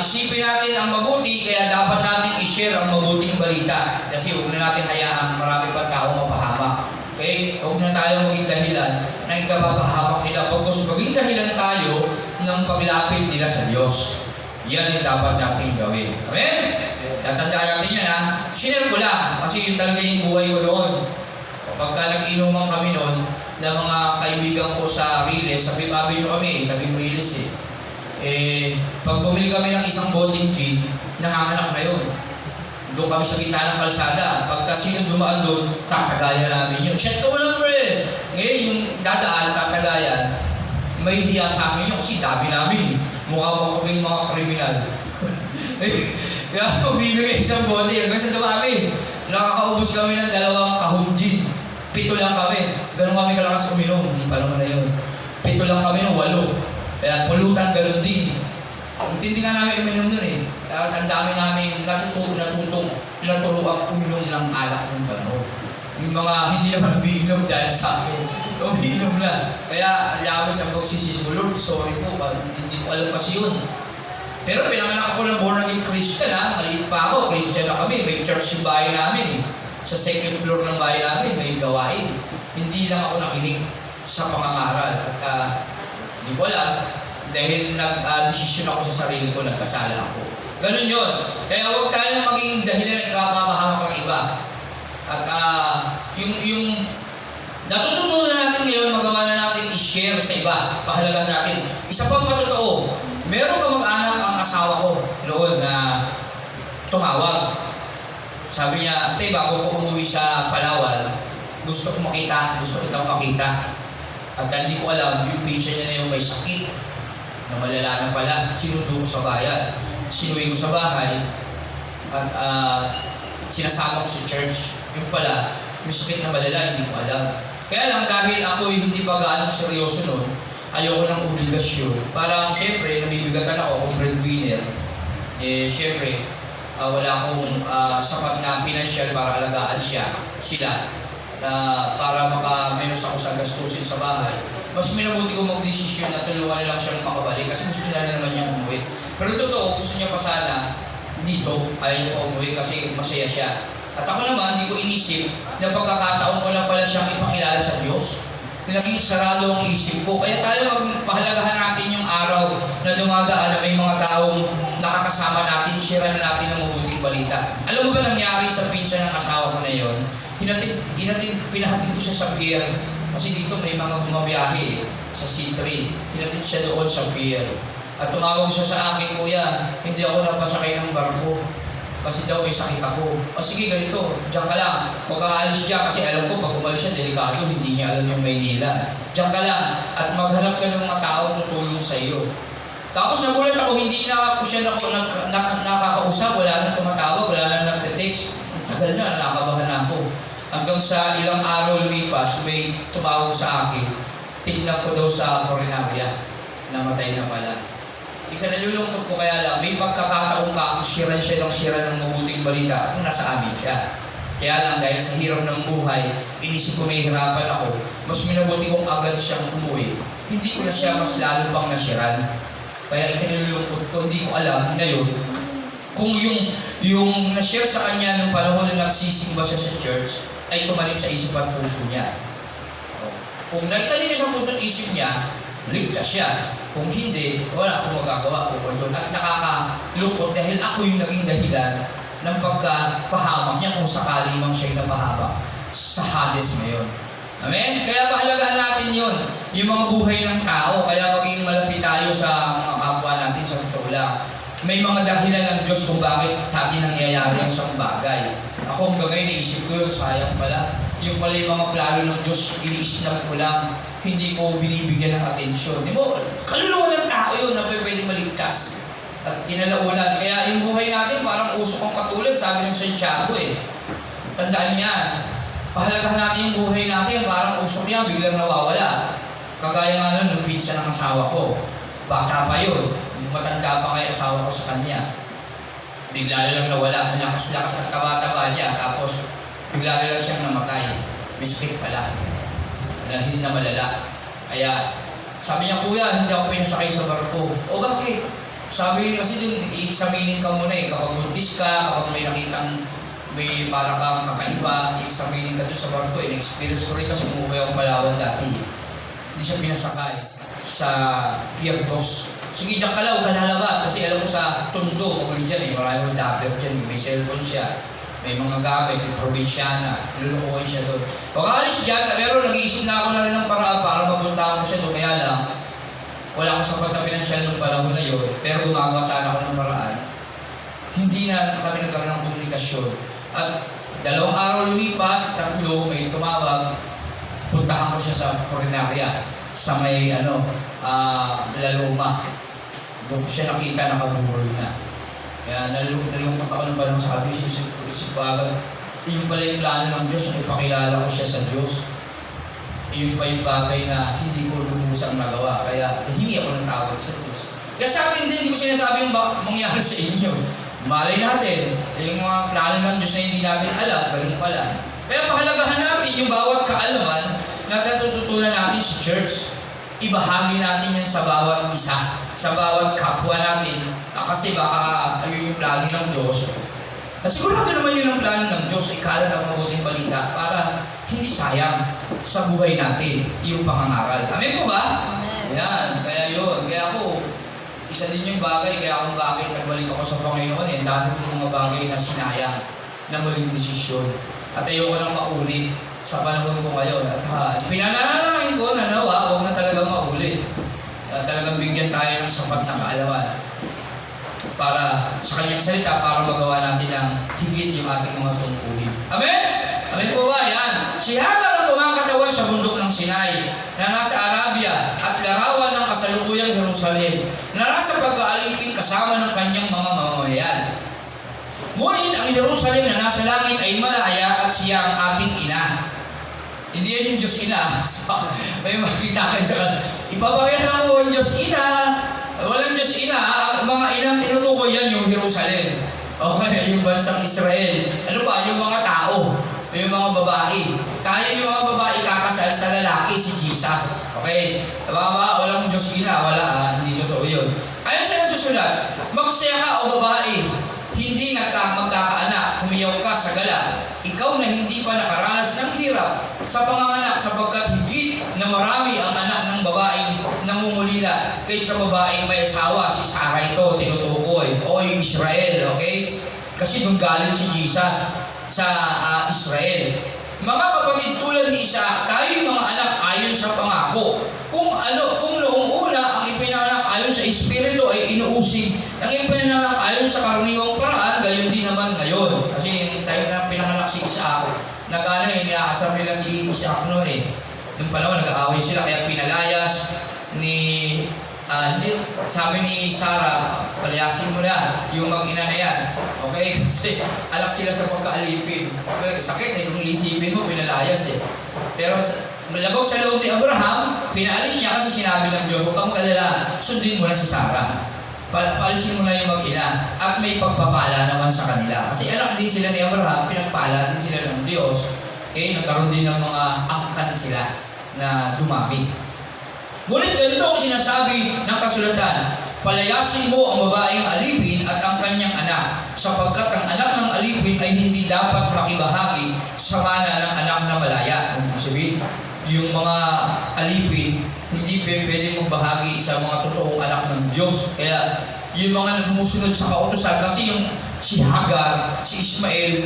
isipin natin ang mabuti, kaya dapat natin i-share ang mabuting balita. Kasi huwag na natin hayaan marami pa tao mapahamak. Okay? Huwag na tayo maging dahilan na ikapapahamak nila. Pagkos maging dahilan tayo ng paglapit nila sa Diyos. Yan yung dapat natin gawin. Amen? Tatandaan natin yan ha. Share ko lang. Kasi yun talaga yung buhay ko noon. Pagka nag-inuman kami noon, ng mga kaibigan ko sa Riles, sa Fifth Avenue kami, tabing Riles pag bumili kami ng isang boteng gin, nanganganak na yun. Doon kami sa gitna ng kalsada. Pagka sino dumaan doon, tatagayan namin yun. Shit ka mo lang, pre! Ngayon, yung dadaan, tatagayan, may hiya sa amin yun kasi dami namin. Mukha mo kaming mga kriminal. Kaya bibigay isang bote, hanggang sa dumami. Nakakaubos kami ng 2 kahon gin. 7 lang kami. Ganun kami kalakas uminom. Yung panahon na yun. 7 lang kami ng 8. Kaya pulutan ganun din. Hindi nga namin uminom nun eh. Kaya ang dami namin natuturuan uminom ng alak ng panahon. Yung mga hindi naman umiinom dahil sa akin, umiinom na. Kaya labas ang pagsisisi ko, Lord, sorry po, hindi ko alam kasi yun. Pero pinanganak ako ng born again Christian ha. Maliit pa ako, Christian na kami. May church yung bahay namin eh. Sa second floor ng bahay namin, may gawain. Hindi lang ako nakinig sa pangangaral. At hindi ko alam, dahil nag-desisyon ako sa sarili ko, nagkasala ako. Ganun yun. Kaya huwag tayo maging dahilan na ikapapahamak ng iba. At yung natututunan natin ngayon, magawa na natin i-share sa iba. Pahalaga natin. Isa pang patotoo, meron kamag-anak ang asawa ko noon na tumawag. Sabi niya, "Te, bago ko umuwi sa Palawan, gusto ko kitang makita." At hindi ko alam, yung patient niya na yung may sakit na malala na pala. Sinundo ko sa bayan. Sinuwi ko sa bahay at sinasama ko sa church. Yung pala, may sakit na malala, hindi ko alam. Kaya lang, dahil ako hindi pa gaano seryoso nun, ayoko ng obligasyon. Parang siyempre, nabibigatan ako kung breadwinner. Siyempre, wala akong sapat na financial para alagaan sila. Para maka-menos ako sa gastusin sa bahay. Mas minabuti ko mag-desisyon na tulungan lang siyang makabalik kasi gusto nila naman niya umuwi. Pero totoo, gusto niya pa sana dito, ayaw niya pa umuwi kasi masaya siya. At ako naman, hindi ko inisip na pagkakataon ko lang pala siyang ipakilala sa Diyos. Naging sarado ang isip ko. Kaya tayo magpahalagahan natin yung araw na dumadaan na may mga taong nakakasama natin, share na natin ng mabuting balita. Alam mo ba nangyari sa pinsan ng asawa ko na yon? Pinahatid ko siya sa pier. Kasi dito may mga bumabiyahe sa C3. Hinatid siya doon sa pier. At tumawag siya sa akin, "Kuya, hindi ako napasakay ng barko. Kasi daw may sakit ako." "O sige, ganito, diyan ka lang. Huwag kang aalis dyan kasi alam ko pag umalis siya, delikado, hindi niya alam yung Maynila. Diyan ka lang at maghanap ka ng mga taong tutulong sa iyo." Tapos nagulat ako, hindi na ako siya nakakausap, wala nang tumatawag, wala nang nagte-text. Tagal na, nakabahan na ako. Hanggang sa ilang araw lumipas, may tumawag sa akin. Tignan ko daw sa koronarya, namatay na pala. Ikanalulungkot ko kaya lang, may pagkakataon pa ako, siya ng mabuting balita kung nasa amin siya. Kaya lang, dahil sa hirap ng buhay, inisip ko may hirapan ako, mas minabuti kong agad siyang umuwi. Hindi ko na siya mas lalo pang nasiran. Kaya ikanalulungkot ko, hindi ko alam ngayon, kung yung na-share sa kanya nung panahon na nagsisimba siya sa church, ay tumalim sa isip at puso niya. Kung nagtalim sa puso at isip niya, ligtas siya. Kung hindi, wala akong magagawa po doon. At nakakalungkot dahil ako yung naging dahilan ng pagkapahamak niya kung sakali mang siya'y napahamak sa Hades ngayon. Amen? Kaya pahalagahan natin yun. Yung mga buhay ng tao, kaya maging malapit tayo sa mga kapwa natin sa totoo lang. May mga dahilan ng Diyos kung bakit sa atin nangyayari ang isang bagay. Ako hanggang ngayon, naisip ko yun, sayang pala. Yung pala yung mga plano ng Diyos, iniisnap ko lang. Hindi ko binibigyan ng atensyon. Di mo, kaluluwa ng tao yun na pwede maligtas. At kinalaunan. Kaya yung buhay natin parang usok ang katulad, sabi ng Santiago eh. Tandaan niya, pahalagahan natin yung buhay natin, parang usok yan, biglang nawawala. Kagaya nga nun, nung pinsan ng asawa ko. Bata pa yun. Matanda pa kaya asawa ko sa kanya. Bigla na lang nawala. Ang lakas-lakas at taba-taba niya. Tapos, bigla na lang siyang namatay. May sakit pala. Dahil na malala. Kaya, sabi niya, "Kuya, hindi ako pinasakay sa barko." "O bakit?" Sabi kasi dun, i-examinin ka muna eh. Kapag buntis ka, kapag may nakitang may para kang kakaiba, i-examinin ka dun sa barko eh. Na-experience ko rin kasi umuwi ako Palawan dati. Hindi siya pinasakay sa Pier 2. "Sige, diyan ka lang, huwag ka lalabas." Kasi alam mo sa Tondo, magulo dyan eh. Maraming dapper dyan. May cellphone siya. May mga gamit, yung probinsyana. Lulukuhin siya doon. Huwag ka alis dyan. Pero nag-iisip na ako na rin ng paraan para mapunta ako siya doon. Kaya lang, wala akong sapat na pinansyal nung panahon na yun. Pero gumagawa sana ako ng paraan. Hindi na kami nagkaroon ng komunikasyon. At 2 araw lumipas, 3, may tumawag. Puntahan ko siya sa koronarya. Sa may Laloma. Doon ko siya nakita, nakaburol na. Kaya nalulungkot ako ng panahon sa kabis. Isip ko agad, yung pala yung plano ng Diyos, ipakilala ko siya sa Diyos. Yun pa yung bagay na hindi ko lumusang nagawa. Kaya hingi ako ng tawag sa Diyos. Kaya sa akin din, hindi ko sinasabing mangyari sa inyo. Malay natin, yung mga plano ng Diyos na hindi natin alam, ganun pala. Kaya pahalagahan natin yung bawat kaalaman na natututunan natin sa church. Ibahagi natin yan sa bawat isa, sa bawat kapwa natin. Kasi baka ayun yung plano ng Diyos. At sigurado naman yun ang plano ng Diyos, ikalat ang mabuting balita para hindi sayang sa buhay natin yung pangangaral. Amen po ba? Amen. Yan, kaya yun. Kaya ako, isa din yung bagay, kaya kung bakit nagbalik ako sa Panginoon, dami kong mga bagay na sinayang na maling desisyon. At ayoko nang maulit sa panahon ko ngayon. At pinanalangin ko na nawa, huwag na talagang maulit. Talagang bigyan tayo ng sapat na kaalaman para sa kanyang salita, para magawa natin ng higit yung ating mga tungkulin. Amen? Amen po ba? Yan. Si Hagar ang kumakatawan sa bundok ng Sinai na nasa Arabia at larawan ng kasalukuyang Jerusalem na nasa pag-aalipin kasama ng kanyang mga mamamayan. Ngunit ang Jerusalem na nasa langit ay malaya at siya ang ating ina. Hindi yan yung Diyos ina. May makita kayo sa kanila. Ipapakita mo yung Diyos ina. Walang Diyos ina. Ang mga inang tinutukoy yan yung Jerusalem. Okay, yung bansang Israel. Ano ba? Yung mga tao. Yung mga babae. Kaya yung mga babae kakasal sa lalaki, si Jesus. Okay? Diba? Walang Diyos ina. Wala. Hindi totoo yun. Ayun siya nasusulat. Magsaya ka o babae. Hindi magkakaanak, humiyaw ka sa gala. Ikaw na hindi pa nakaranas ng hirap sa panganganak sapagkat higit na marami ang anak ng babaeng namumulila kaysa babaeng may asawa. Si Sarah ito, tinutukoy. O yung Israel, okay? Kasi nung galing si Jesus sa Israel. Mga kapatid, tulad ni Isa, tayo yung mga anak ayon sa pangako. Kung noong una ang ipinanganak ayon sa Espiritu ay inuusig, ang ipinanganak ayon sa karaniwang paraan, gayon din naman ngayon. Kasi tayo na pinanganak si Isaac, inaasar nila si Isaac noon eh. Noong panahon, nag-aaway sila, kaya pinalayas ni sabi ni Sarah, palayasin mo na yung mag-ina na yan. Okay? Kasi alak sila sa pagkaalipin. Sakit eh, kung iisipin mo, pinalayas eh. Pero labog sa loob ni Abraham, pinaalis niya kasi sinabi ng Diyos, huwag kang mag-alala, sundin mo na si Sarah. Paalisin mo na yung mag-ina at may pagpapala naman sa kanila. Kasi anak din sila ni Abraham, pinagpala din sila ng Diyos. Okay? Nagkaroon din ng mga angkan sila na dumami. Ngunit ganito ang sinasabi ng kasulatan, palayasin mo ang babaeng alipin at ang kanyang anak, sapagkat ang anak ng alipin ay hindi dapat makibahagi sa mana ng anak na malaya. Ibig sabihin, yung mga alipin, hindi pwedeng magbahagi sa mga totoong anak ng Diyos. Kaya yung mga sumusunod sa kautusan, kasi yung si Hagar, si Ismael,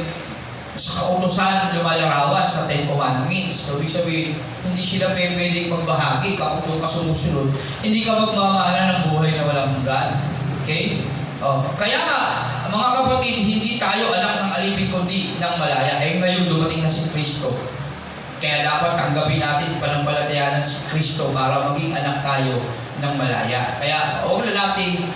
sa kautusan, lumalarawan sa Ten Commandments. So, ibig sabihin, hindi sila pwedeng magbahagi kapag ka sumusunod. Hindi ka magmamana ng buhay na walang hanggan. Okay? Kaya nga, mga kapatid, hindi tayo anak ng alipin kundi ng malaya. Ngayon dumating na si Kristo. Kaya dapat tanggapin natin panampalataya ng si Kristo para maging anak tayo ng malaya. Kaya huwag na natin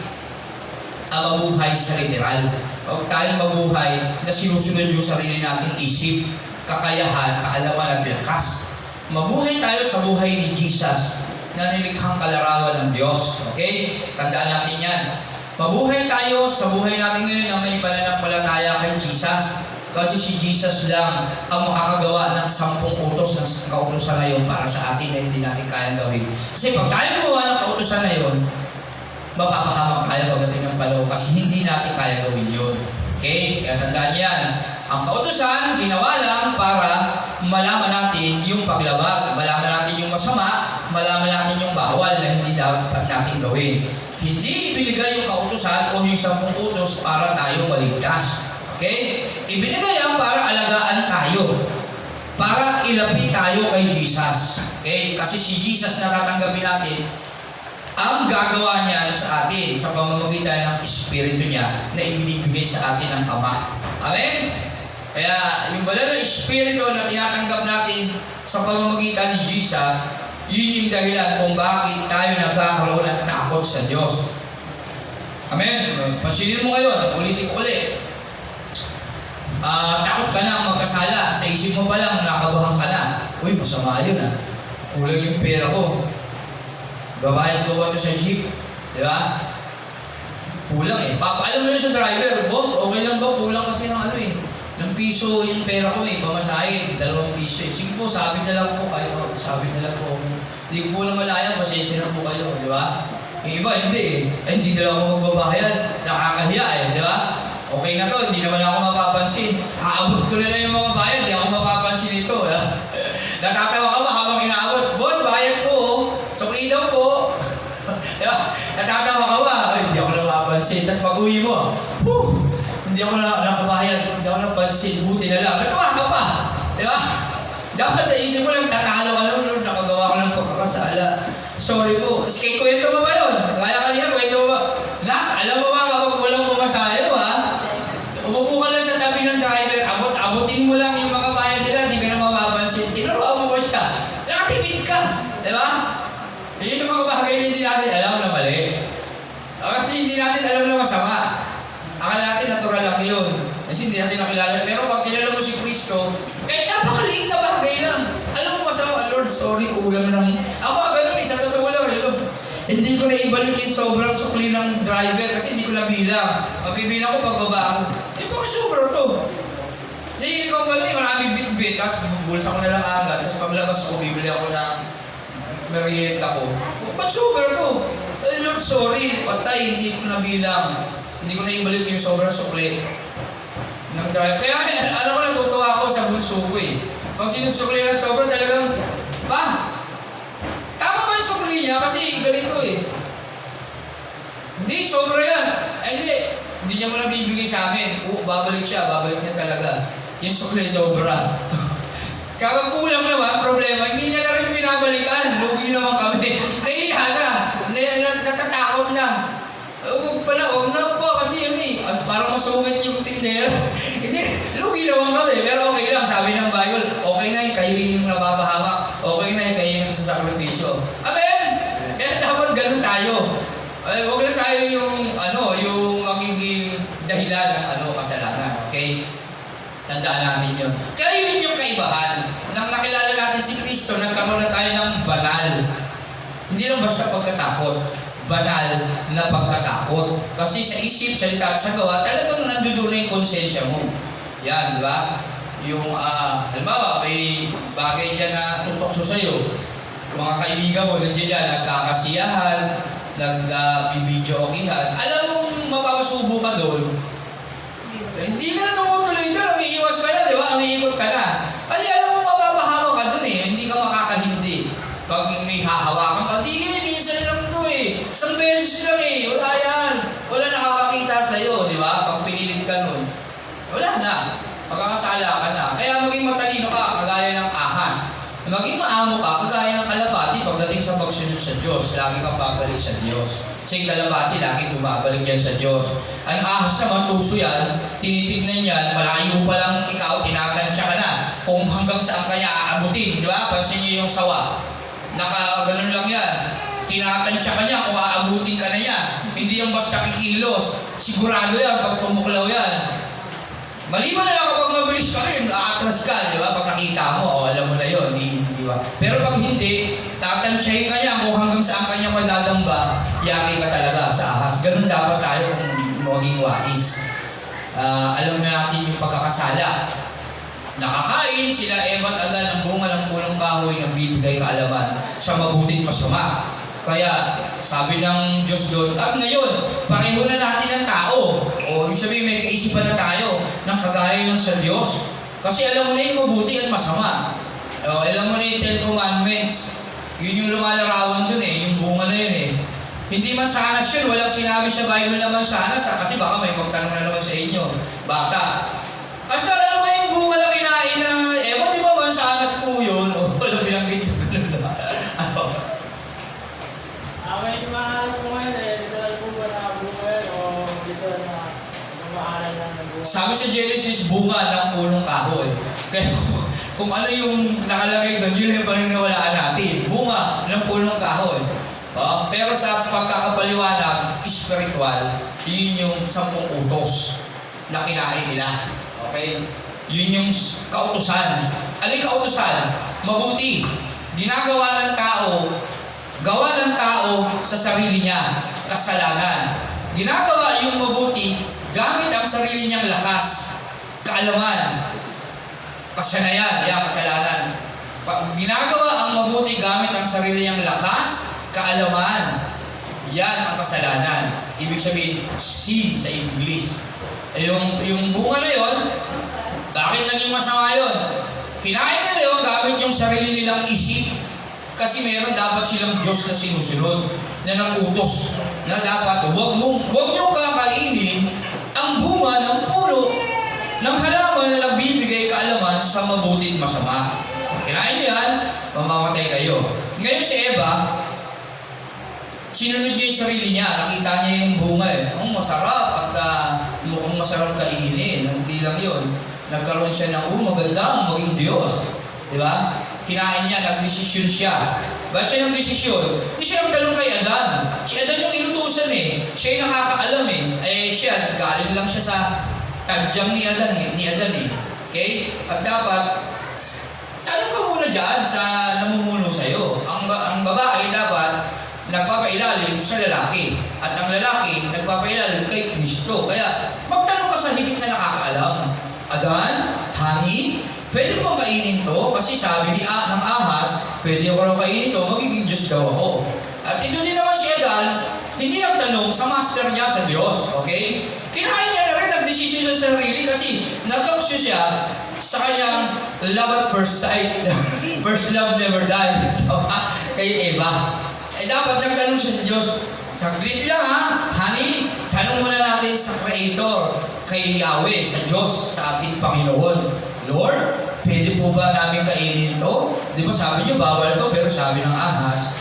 mabuhay sa literal. Huwag tayong mabuhay na sinusunod yung sarili nating isip, kakayahan, kaalaman at lakas. Mabuhay tayo sa buhay ni Jesus na nilikhang kalarawan ng Diyos. Okay? Tandaan natin yan. Mabuhay tayo sa buhay natin ngayon na may pananampalataya kay Jesus. Kasi si Jesus lang ang makakagawa ng 10 utos ng kautusan na yun para sa atin na hindi natin kayang gawin. Kasi pag tayo gumawa ng kautusan na yun, mapapahamak tayo pagdating ng palaw kasi hindi natin kaya gawin yun. Okay? Kaya tandaan yan. Ang kautusan, ginawa lang para malaman natin yung paglabag, malaman natin yung masama, malaman natin yung bawal na hindi dapat natin gawin. Hindi ibinigay yung kautusan o yung 10 utos para tayo maligtas. Okay? Ibinigay yan para alagaan tayo. Para ilapit tayo kay Jesus. Okay? Kasi si Jesus na tatanggapin natin, ang gagawa niya sa atin sa pamamagitan ng Espiritu niya na ibinibigay sa atin ng Ama. Amen? Kaya yung banal na Espiritu na tinatanggap natin sa pamamagitan ni Jesus, yun yung dahilan kung bakit tayo nagkakaroon ng takot sa Diyos. Amen? Pansinin mo ngayon, ulitin ko ulit. Takot ka na magkasala. Sa isip mo pa lang, nakabahan ka na. Uy, masama yun ah. Kulang yung pera ko. Babayad ko ba ito sa jeep? Di ba? Kulang eh. Papaalam mo yun sa driver, boss, okay lang ba? Kulang kasi ng ng piso yung pera ko eh. Pamasahin, 2 piso eh. Sige po, sabit na lang po kayo. Sabit na lang po. Hindi ko po lang malaya, pasensya na po kayo. Di ba? Yung iba, hindi eh. Ay, hindi na lang ako magbabayad. Nakakahiya eh. Di ba? Okay na to, hindi naman ako mapapansin. Aabot ko na lang yung mga bayad, hindi ako mapapansin ito. Natatawa ka ba habang inaabot? Boss, bayad po. Sukli daw po. Diba? Natatawa ka ba? Ay, hindi ako napapansin. Tapos pag-uwi mo, hindi ako nakabayad. Hindi ako napansin. Buti na lang. Natawa ka pa. Diba? Dapat sa isip mo lang, tatalo ka lang, Lord, nakagawa ko ng pagkakasala. Sorry po. Kay kwento mo ba yun? Kaya kanina, kwento mo ba? Alam mo ba kapag walang pumasayo, ha? Umupo ka lang sa tabi ng driver, abutin mo lang yung mga bayad nila, hindi ka na mapapansin. Tinuruan mo ba siya? Nakatipid ka. Di ba? Yun yung mga bagay na hindi natin alam na mali. Kasi hindi natin alam na masama. Akala natin natural lang yun. Kasi hindi natin nakilala. Pero pag kilala mo si Kristo, kahit napakaliit na bagay lang. Alam mo masama, Lord, sorry, kulang lang. Ako ganun sa totoo lang, Lord. Hindi ko na ibalik yung sobrang sukli ng driver kasi hindi ko nabilang. Mabibilang ko pagbaba ako. Bakit sobra to? Kasi hindi ko galing, maraming bit-bit. Tapos bulsa ko na lang agad. Tapos paglabas ko, bibili ako ng merienda ko. Ba't sobra to? Lord, sorry, patay, hindi ko nabilang. Hindi ko na ibalik yung sobrang sukli ng driver. Kaya alam ko, natutuwa ako sa bunso ko eh. Pag sinusukli ng sobra, talagang, tama ba yung sukli niya? Kasi ganito eh. Hindi, sobra yan. Hindi niya mo na bibigay sa amin. Babalik siya, babalik niya talaga. Yung sukli sobra. Kapag kulang naman, problema, hindi niya na rin binabalikan. Lugi naman kami. Nahiya na. Natatakot na. Huwag na po kasi yun eh. Parang masungit yung tinder. Hindi, lugi naman kami. Pero okay lang, sabi ng Bible, okay na yung kayo yung nababahamak. Okay na yung kayo yung nagsasakripisyo. Amen! Kaya dapat ganun tayo. Huwag lang tayo yung magiging dahilan ng kasalanan. Okay? Tandaan natin yun. Kaya yun yung kaibahan. Nang nakilala natin si Kristo, nagkaroon na tayo ng banal. Hindi lang basta pagkatakot. Banal na pagkatakot. Kasi sa isip, salita at sa gawa, talagang nandoon na yung konsensya mo. Yan, di ba? Yung, halimbawa, may bagay dyan na tutokso sa'yo. Mga kaibigan mo, nandiyan dyan, nagkakasiyahan, nag-video-okihan. Alam mo, mapapasubo ka doon. Hindi ka na tumutuloy doon, umiiwas ka na, di ba? Umiikot ka na. Kasi alam mo, mapapahawa ka doon eh. Hindi ka makakahindi. Pag may hahawakan ka, minsan lang to eh. Isang beses lang eh. Wala yan. Wala nakakakita sa'yo, di ba? Pag pinilit ka nun. Wala na. Magkakasala ka na. Kaya maging matalino ka, kagaya ng ahas. Maging maamo ka, kagaya ng kalapati pagdating sa pagsunod sa Diyos. Lagi kang babalik sa Diyos. Kasi yung kalapati, lagi bumabalik yan sa Diyos. Ang ahas naman, tuso yan, tinitignan yan, malayo pa lang ikaw, tinatansya ka na. Kung hanggang saan kanya aabutin, di ba? Pansin niyo yung sawa. Nakaganon lang yan. Tinatansya ka niya kung aabutin ka na yan. Hindi yung basta kikilos. Sigurado yan pag tumuklaw yan. Maliban na lang kapag mabilis ka rin, aatras ka, di ba? Pag nakita mo, alam mo na yun, di ba? Pero pag hindi, tatansyahin ka niya kung hanggang saan ka niya madadamba, yari ka talaga sa ahas. Ganun dapat tayo kung maging wais. Alam na natin yung pagkakasala. Nakakain sila Eva at Adan ng bunga ng punong kahoy na bibigay kaalaman sa mabuting masama. Kaya sabi ng Diyos doon, at ngayon, pareho na natin ang tao. O ibig sabihin may kaisipan na tayo ng kagaya ng sa Diyos. Kasi alam mo na yung mabuti at masama. Alam mo na yung 10 Commandments. Yun yung lumalarawan doon eh, yung bunga na yun eh. Hindi man sanas yun, walang sinabi sa Bible naman sanas kasi baka may magtanong na naman sa inyo. Bata. Basta ano ba yung bunga na kinain na, di ba man sanas po yun? O walang binanggit yung ganun na. May mahal ko ngayon literal bunga na bunga yun o literal na mamahalan na ng bunga. Sabi sa Genesis, bunga ng punong kahoy. Kaya kung ano yung nakalagay doon, yun yung paniniwalaan natin. Bunga ng punong kahoy. Pero sa pagkakapaliwanag, spiritual, yun yung 10 utos na kinain nila. Okay? Yun yung kautusan. Ano yung kautusan? Mabuti. Ginagawa ng tao, gawa ng tao sa sarili niya, kasalanan. Ginagawa yung mabuti, gamit ang sarili niyang lakas, kaalaman, kasanayan, kasalanan. Ginagawa ang mabuti gamit ang sarili niyang lakas, kaalaman. Yan ang kasalanan. Ibig sabihin, sin sa English. Yung bunga na yon, bakit naging masama yun? Kinain nila yun gamit yung sarili nilang isip. Kasi meron dapat silang Diyos na sinusunod, na nang-utos, na dapat, huwag niyong kakainin ang bunga ng puno ng halaman na nagbibigay kaalaman sa mabuti at masama. Kinain niyo yan, mamamatay kayo. Ngayon si Eva, sinunod niya yung sarili niya, nakita niya yung bunga eh. Ang masarap at mukhang masarap kainin. Hindi lang yun. Nagkaroon siya ng, maganda ang maging Diyos. Di ba? Kinain niya, nagdesisyon siya. Ba't siya nagdesisyon? Hindi siya nagtanong kay Adan. Si Adan yung inutusan eh. Siya yung nakakaalam eh. Siya, galing lang siya sa tadyang ni Adan eh. Okay? At dapat, tanong ka muna dyan sa namumuno sa'yo. Ang babae dapat nagpapailalim sa lalaki. At ang lalaki nagpapailalim kay Kristo. Kaya magtanong ka sa higit na nakakaalam. Adan, honey, pwede mo bang kainin to? Kasi sabi ng ahas, pwede ko lang kainin to, magiging Diyos daw ako. At ito din naman si Adan, hindi nagtanong sa master niya sa Diyos. Okay? Kinain niya na rin, nagdesisyon sa sarili kasi natokso siya sa kanyang love at first sight. First love never died. Kay Eva. Dapat nagtanong siya sa Diyos. Saglit lang honey, tanong muna natin sa Creator, kay Yahweh, sa Diyos, sa ating Panginoon. Lord, pwede po ba namin kainin to? Di ba sabi niyo, bawal to, pero sabi ng ahas,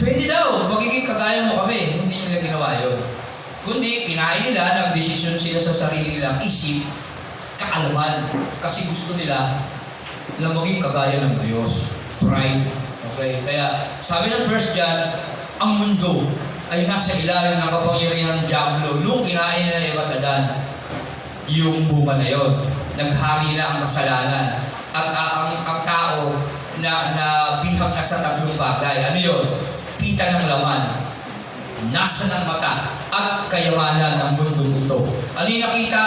pwede daw, magiging kagaya mo kami. Hindi nila ginawa yun. Kundi, kinain nila, nagdesisyon sila sa sarili nilang isip, kaalaman. Kasi gusto nila na maging kagaya ng Diyos. Pride. Okay? Kaya, sabi ng verse dyan, ang mundo ay nasa ilalim ng kapangyarihan ng Diablo. Nung kinain nila Eva at Adan, yung bunga na yon, naghari na ang kasalanan. At ang tao na bihag na sa tatlong bagay. Ano yun? Pita ng laman, nasa ng mata, at kayamanan ng mundong ito. Ano yung nakita?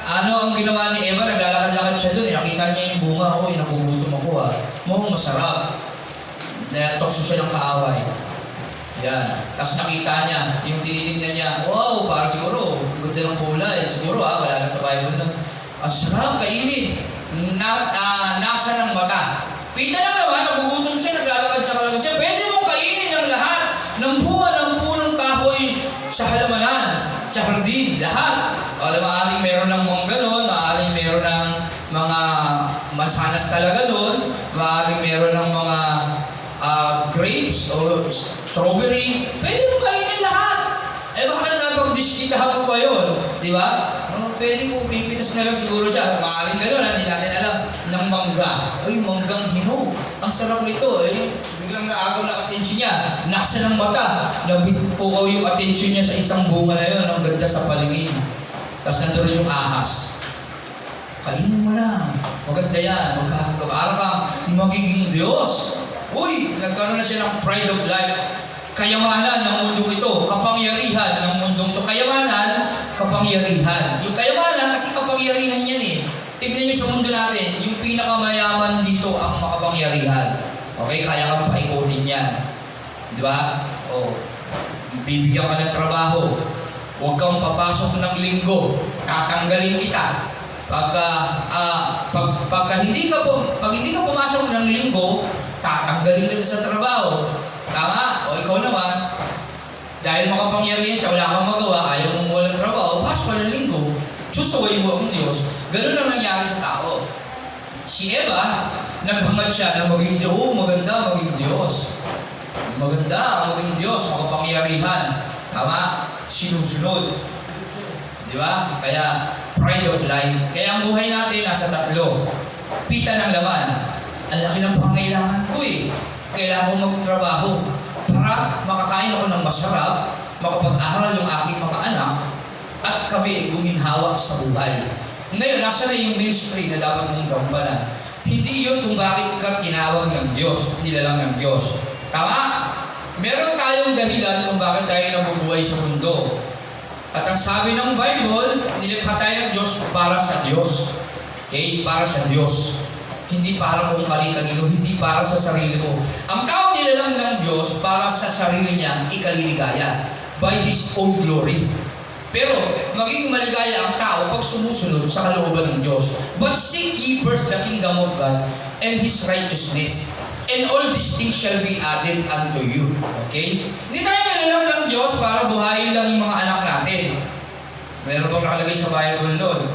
Ano ang ginawa ni Eva? Naglalakad-lakad siya doon. Nakita niya yung bunga. Nagugutom ako mukhang masarap. Tokso siya ng kaaway. Yan. Tapos nakita niya, yung tinitingnan niya, wow, para siguro, ganda ng kulay. Siguro wala na sa Bible na. Ang sarap, kainin. Nasa ng mata. Pita ng laman, nagugutom siya, naglalakad siya. Pwede mong kainin ang lahat ng bunga ng punong kahoy sa halamanan, sa hardin, lahat. Maaaring meron ng mangga doon, maaaring meron ng mga mansanas talaga doon, maaaring meron ng mga grapes o strawberry, pwede mo kainin lahat. Bakit napag-diskitahan mo pa yun? Di ba? Pwede mo, pipitas na lang siguro siya. Maaaring gano'n, hindi natin alam. Ng mangga. Manggang hinog. Ang sarap nito. Biglang naagaw na atensyon niya. Nasa ng mata. Nabipukaw yung atensyon niya sa isang bunga na yun. Ang ganda sa palingin. Tapos nandun yung ahas. Kainin mo na. Maganda yan. Magkakapara kang magiging Diyos. Nagkaroon na siya ng pride of life. Kayamanan ng mundong ito, kapangyarihan ng mundong ito. Kayamanan, kapangyarihan. Yung kayamanan, kasi kapangyarihan yan eh. Tignan nyo sa mundo natin, yung pinakamayaman dito ang makapangyarihan. Okay, kaya kang paikutin yan. Di ba? Bibigyan ka ng trabaho. Huwag kang papasok ng linggo. Tatanggalin kita. Pag hindi ka pumasok ng linggo, tatanggalin ka sa trabaho. Tama? Ikaw naman, dahil makapangyarihan siya, wala kang magawa, ayaw mong walang trabaho, pasok ka ng linggo, susuwayin mo ang Diyos. Ganun ang nangyari sa tao. Si Eva, naghangad siya na maging Diyos, maganda maging Diyos. Maganda maging Diyos, makapangyarihan. Tama? Sinusunod. Di ba? Kaya, pride of life. Kaya ang buhay natin nasa tatlo. Pita ng laman. Ang laki ng pangailangan ko eh. Kailangan ko magtrabaho para makakain ako ng masarap, makapag-aral yung aking mga anak, at kami guminhawa sa buhay. Ngayon, nasa na yung ministry na dapat mong gampanan? Hindi yun kung bakit ka tinawag ng Diyos, nilalang ng Diyos. Tama? Meron tayong dahilan kung bakit tayo nabubuhay sa mundo. At ang sabi ng Bible, nilikha tayo ng Diyos para sa Diyos. Okay? Para sa Diyos. Hindi para kung kali-kanino, hindi para sa sarili mo. Ang tao nilalang ng Diyos para sa sarili niya ikaliligaya by His own glory. Pero magiging maligaya ang tao pag sumusunod sa kalooban ng Diyos. But seek ye first the kingdom of God and His righteousness, and all these things shall be added unto you. Okay? Hindi tayo nilalang ng Diyos para buhayin lang yung mga anak natin. Meron pang nakalagay sa Bible doon.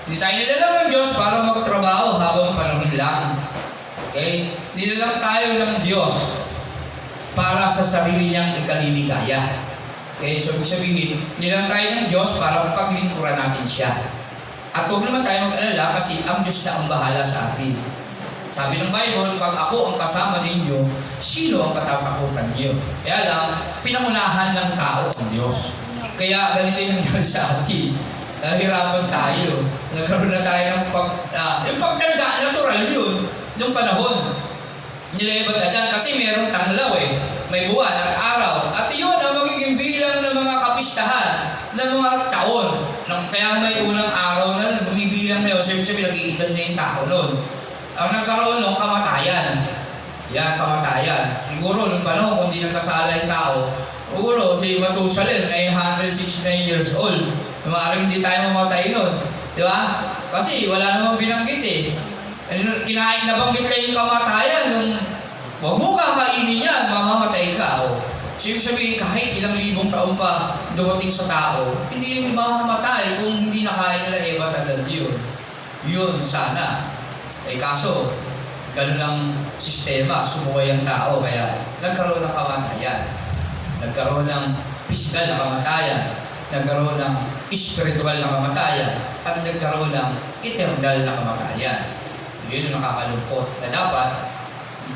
Hindi tayo nilalang ng Diyos para magtrabaho habang panahon lang. Okay? Nilalang tayo ng Diyos para sa sarili niyang ikaliligaya. Okay? So, ibig sabihin, nilalang tayo ng Diyos para paglingkuran natin siya. At huwag naman tayo mag-alala kasi ang Diyos na ang bahala sa atin. Sabi ng Bible, pag ako ang kasama ninyo, sino ang katatakutan niyo? Kaya lang, pinangunahan ng tao ang Diyos. Kaya ganito yung nangyari sa atin. Nahirapan tayo. Nagkaroon na tayo ng yung pagtanda, natural yun, yung panahon. Nilebat Adan kasi mayroong tanglaw may buwan at araw. At yun ang magiging bilang ng mga kapistahan ng mga taon. Kaya may unang araw na bumibilang na yun. Sabi nag-iitan na yung tao nun. Ang nagkaroon ng kamatayan. Yan, kamatayan. Siguro nung panahon, kung di nagkasala yung tao, siguro si Matusalem, 969 years old. Maaaring hindi tayo mamatay nun. Di ba? Kasi wala namang binanggit Kinain na banggit kayo yung kamatayan nung huwag mo kakainin yan, mamamatay ka. So yung sabihin, kahit ilang libong taon pa dumating sa tao, hindi yung mamamatay kung hindi nakain nila Eva yun. Yun sana. Kaso, ganun ang sistema, sumuway ang tao, kaya nagkaroon ng kamatayan. Nagkaroon ng physical na kamatayan. Nagkaroon ng spiritual na kamatayan. At nagkaroon ng eternal na kamatayan. Yun yung nakakalungkot. Na dapat,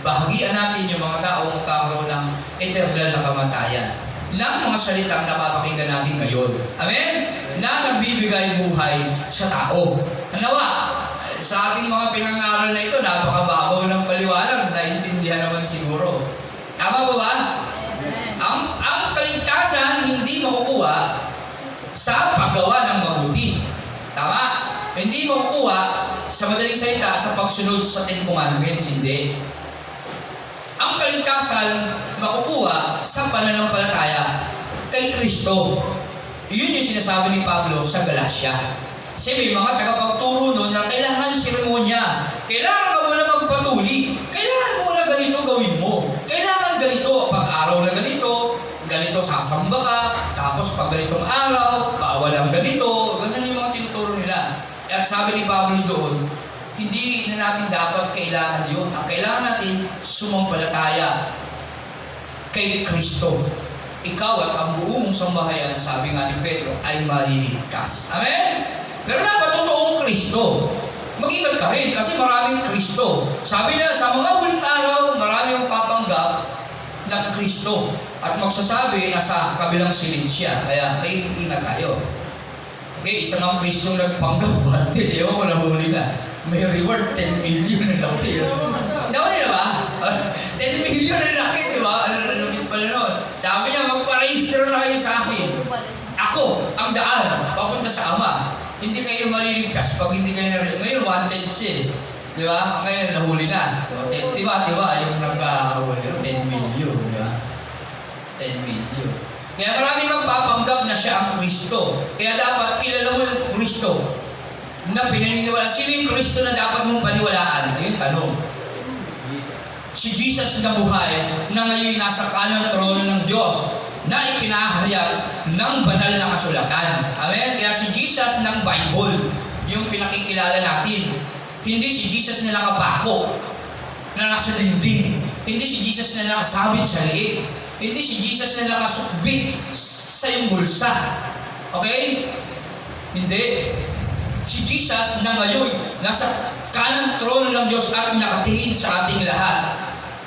bahagian natin yung mga tao magkakaroon ng eternal na kamatayan. Ng mga salitang napapakinggan natin ngayon. Amen? Na nagbibigay buhay sa tao. Nawa, sa ating mga pinangaral na ito, napakababaw ng paliwanag, naintindihan naman siguro. Tama ba ba? Ang kaligtasan hindi makukuha sa paggawa ng mabuti. Tama? Hindi makukuha sa madaling salita sa pagsunod sa Ten Commandments, hindi. Ang kaligtasan makukuha sa pananampalataya kay Kristo. Yun yung sinasabi ni Pablo sa Galatia. Kasi may mga tagapagturo nun na kailangan seremonya. Kailangan ka muna magpatuli. Kailangan mo na ganito gawin mo. Kailangan ganito. Pag araw na ganito, ganito sasamba ka. Tapos pag ganitong araw, bawal ang ganito. Ganun yung mga tinuturo nila. At sabi ni Pablo doon, hindi na natin dapat kailangan yun. Ang kailangan natin, sumampalataya kay Kristo. Ikaw at ang buong sambahayan, sabi nga ni Pedro, ay maliligtas. Amen? Pero dapat totoong Kristo. Mag-ingat ka rin kasi maraming Kristo. Sabi na sa mga huling araw, maraming papanggap ng Kristo. At magsasabi na sa kabilang silid siya. Kaya ingat tayo. Okay, isang ang Kristo nagpanggap. Di ba, nahuli na. May reward, 10 million na laki. Nauli na ba? 10 million na laki, di ba? Ano pala nun? Sabi niya, magpa-register na kayo sa akin. Ako, ang daan, papunta sa Ama. Hindi kayo maliligtas pag hindi kayo narinig. Ngayon, wanted siya. Di ba? Ngayon, nahuli na. So, di ba? Yung nagkahuli, 10 million. Di ba? 10 million. Kaya marami magpapanggap na siya ang Kristo. Kaya dapat kilala mo yung Kristo na pinaniniwala. Sino yung Kristo na dapat mong paniwalaan? Ayun, tanong. Si Jesus na buhay na ngayon nasa kanang trono ng Diyos na ipinahayag ng banal na kasulatan. Amen? Kaya si Jesus ng Bible, yung pinakikilala natin. Hindi si Jesus na nakapako, na nasa dingding. Hindi si Jesus na nakasabit sa liig. Hindi si Jesus na nakasukbit sa iyong bulsa. Okay? Hindi. Si Jesus na ngayon nasa kanang trono ng Diyos at nakatingin sa ating lahat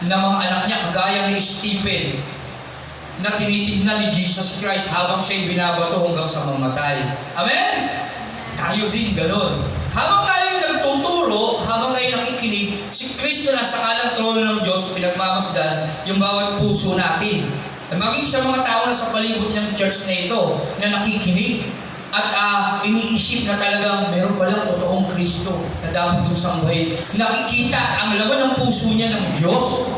na mga anak niya, kagaya ni Stephen, na tinitignan ni Jesus Christ habang siya'y binabato hanggang sa mamatay. Amen? Tayo din ganon. Habang tayo nagtuturo, habang tayo nakikinig, si Kristo na sa kanang trono ng Diyos, pinagmamasdan yung bawat puso natin. Maging sa mga tao na sa palibot ng church na ito, na nakikinig, at iniisip na talagang meron palang totoong Kristo na dapat itong sambahin. Nakikita ang laman ng puso niya ng Diyos.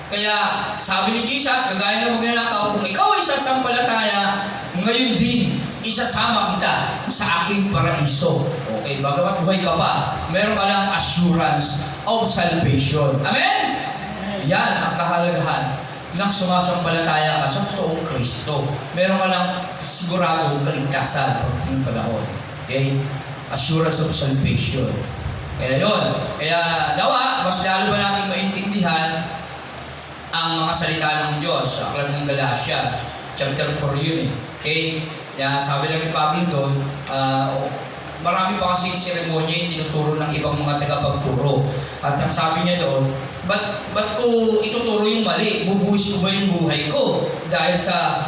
Kaya sabi ni Jesus, kagaya ng magnanakaw, kung ikaw ay sasampalataya, ngayon din, isasama kita sa aking paraiso. Okay, bagamat buhay ka pa, meron ka lang assurance of salvation. Amen? Yan ang kahalagahan ng sumasampalataya ka sa totoong Kristo. Meron ka lang siguradong kaligtasan pag panahon. Okay? Assurance of salvation. Kaya yun. Kaya nawa, mas lalo ba natin maintindihan ang mga salita ng Diyos sa aklat ng Galatia, chapter 4 yun eh. Okay? Kaya sabi lang ni Pablo doon, marami pa kasing seremonya yung tinuturo ng ibang mga tagapagturo. At ang sabi niya doon, ba't ko ituturo yung mali? Bubuhis ko ba yung buhay ko? Dahil sa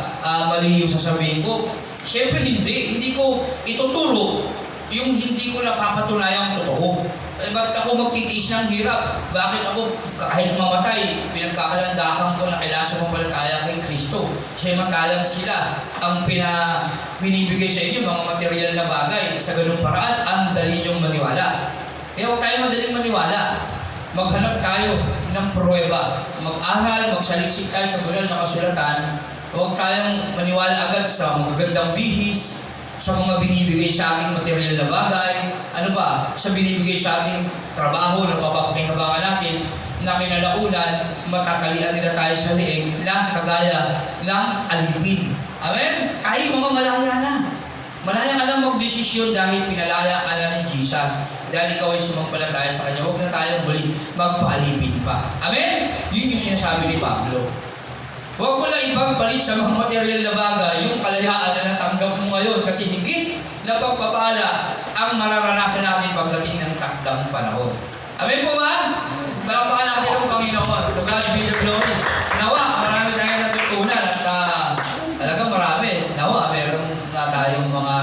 mali yung sasabihin ko? Siyempre hindi ko ituturo yung hindi ko napapatunayan ang totoo. Bakit ako magtitiis ng hirap? Bakit ako kahit mamatay, pinagkakalandakan ko na kailangan sumampalataya kay Kristo? Samantalang sila ang binibigay sa inyo mga material na bagay. Sa ganung paraan, ang dali niyong maniwala. Kaya huwag tayo madaling maniwala. Maghanap tayo ng pruweba. Mag-aral, magsaliksik tayo sa banal na kasulatan. Huwag tayong maniwala agad sa magagandang bihis, sa mga binibigay sa ating material na bagay, sa binibigay sa ating trabaho na papapakinabangan natin, na kinalaunan, matatalian nila tayo sa liig na kagaya ng alipin. Amen? Kahit mga malaya na. Malaya ka lang magdesisyon dahil pinalaya ka na ni Jesus. Dahil ikaw ay sumampalataya sa Kanya, huwag na tayong muli magpaalipin pa. Amen? Yun yung sinasabi ni Pablo. Huwag mo na ipagpalit sa mga material na bagay yung kalayaan na natanggap mo ngayon kasi higit na pagpapala ang mararanasan natin pagdating ng takdang panahon. Amen po ba? Palakpakan natin ang Panginoon. To God be the glory. Nawa, marami tayong natutunan at talagang marami. Nawa, meron na tayong mga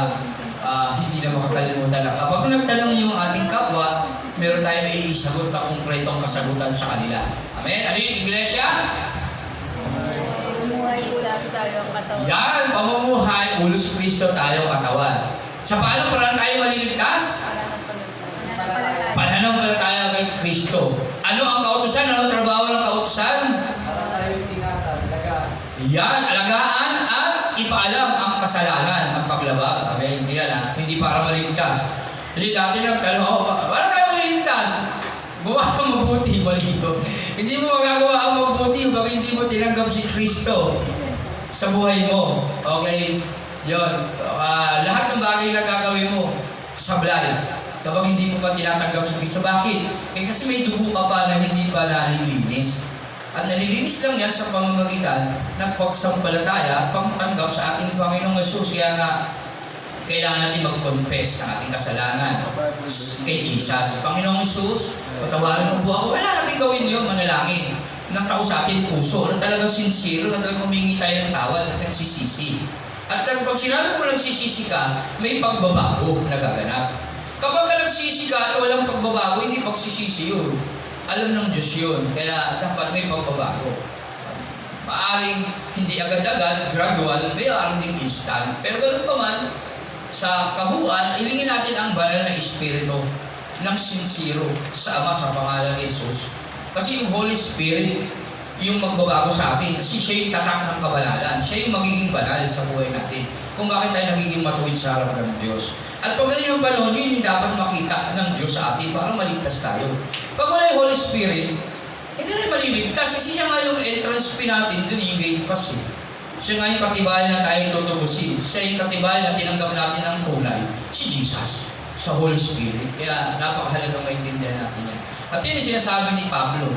hindi na makakalimutan. Kapag nagtanong yung ating kapwa, meron tayong maiisagot na konkretong kasagutan sa kanila. Amen? Ano yung iglesia? Tayong katawan. Yan, pamumuhay, ulos Kristo tayong katawan. Sa paano parang tayo maliligtas? Pananampalataya kay Kristo. Ano ang kautusan? Ano ang trabaho ng kautusan? Para tayo tingatan, alagaan. Yan, alagaan at ipaalam ang kasalanan, ang paglabag. Okay, hindi para maligtas. Kasi dati lang, paano tayo maliligtas? Gumawa kang mabuti, malito. Hindi mo magagawa ang mabuti pag hindi mo tinanggap si Kristo sa buhay mo. Okay? Yun. Lahat ng bagay na gagawin mo, sablay. Kapag hindi mo pa tinatanggap si Kristo. Bakit? Kasi may dugo ka pa na hindi pa nalilinis. At nalilinis lang yan sa pamamagitan ng pagsampalataya, pagtanggap sa ating Panginoong Yesus. Kaya nga, kailangan natin mag-confess ng ating kasalanan kay Jesus. Panginoong Yesus, patawarin mo po ako. Wala natin gawin yun, manalangin. Nang tao sa ating puso, na talagang sincere, na talagang humingi tayo ng tawad at nagsisisi. At pag sinabi mo nagsisisi ka, may pagbabago na gaganap. Kapag ka nagsisi ka at walang pagbabago, hindi pagsisisi yun. Alam ng Diyos yun, kaya dapat may pagbabago. Maaring hindi agad-agad, gradual, mayroon ding instant. Pero ganoon pa man, sa kabuuan, ilingin natin ang banal na Espiritu ng sincero sa Ama sa pangalan ni Jesus. Kasi yung Holy Spirit, yung magbabago sa atin. Kasi siya yung tatak ng kabanalan. Siya yung magiging banal sa buhay natin. Kung bakit tayo nagiging matuwid sa harap ng Diyos. At pag ganyan yung panahon, yun yung dapat makita ng Diyos sa atin para maligtas tayo. Pag wala yung Holy Spirit, hindi tayo maliligtas. Kasi siya nga yung entrance fee natin, dun yung gate pass eh. Siya nga yung katibayan na tayo tutubusin. Siya yung katibayan na tinanggap natin ng kulay. Si Jesus. Sa Holy Spirit. Kaya napakahalagang maintindihan natin yan. At yun yung sinasabi ni Pablo.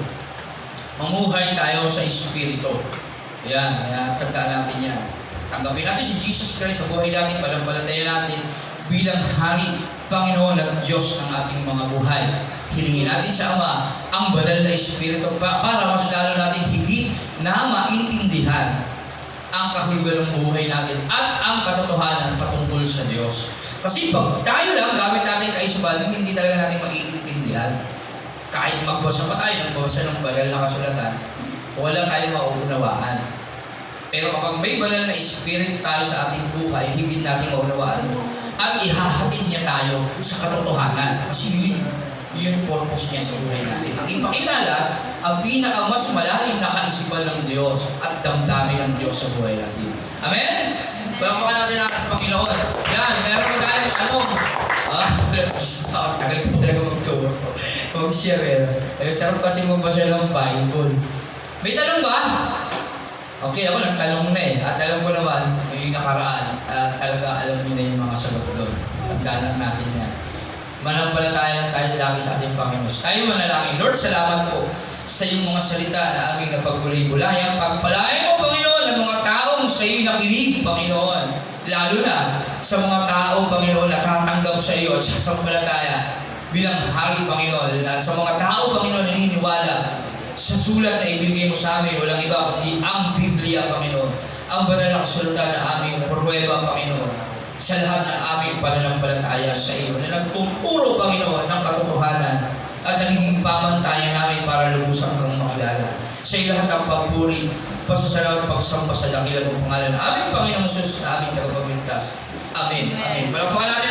Mamuhay tayo sa Espiritu. Yan. Kaya tandaan natin yan. Tanggapin natin si Jesus Christ sa buhay natin. Palampalatayan natin bilang Hari, Panginoon at Diyos ng ating mga buhay. Hilingin natin sa Ama ang banal na Espiritu para mas lalo natin higit na maintindihan ang kahulugan ng buhay natin at ang katotohanan patungkol sa Diyos. Kasi pag tayo lang gamit natin kaisipan, hindi talaga natin maiintindihan. Kahit magbasa pa tayo, nagbasa ng banal na kasulatan, wala tayong mauunawaan. Pero kapag may banal na Spirit tayo sa ating buhay, higit natin maunawaan at ihahatid niya tayo sa katotohanan. Kasi yun purpose niya sa buhay natin. Ang ipakilala ang pinakamas malalim na kaisipan ng Diyos at damdamin ng Diyos sa buhay natin. Amen? Balapakan natin ang Panginoon. Yan, meron ko tayo tanong. Tagal ko talaga mag-tour. Mag-share. Sarap kasi magbasa ng Bible. May tanong ba? Okay, ako nagtanong na eh. At alam ko naman, yung nakaraan, talaga alam niyo na yung mga sagot doon. Tandaan natin yan. Manampalataya lang tayo lagi sa ating Panginoon. Tayo manalangin. Lord, salamat po sa iyong mga salita na aming napagbulay-bulayan. Pagpalain mo, Panginoon, ang mga taong sa iyo nakinig, Panginoon. Lalo na sa mga taong, Panginoon, natatanggap sa iyo at sa sampalataya bilang hari, Panginoon. At sa mga tao, Panginoon, naniniwala sa sulat na ibigay mo sa amin, walang iba kundi ang Biblia, Panginoon. Ang banal na kasulatan na aming pruweba, Panginoon, sa lahat ng aming pananampalataya sa iyo na nagtuturo, Panginoon, ng katotohanan at nagiging pamantayan namin para lubusan kang makilala. Sa iyo lahat ng pagpuri, pasasalamat, pagsamba sa dakilang pangalan ng aming Panginoong Jesus na aming tagapagligtas. Amen. Amen. Palakpakan natin.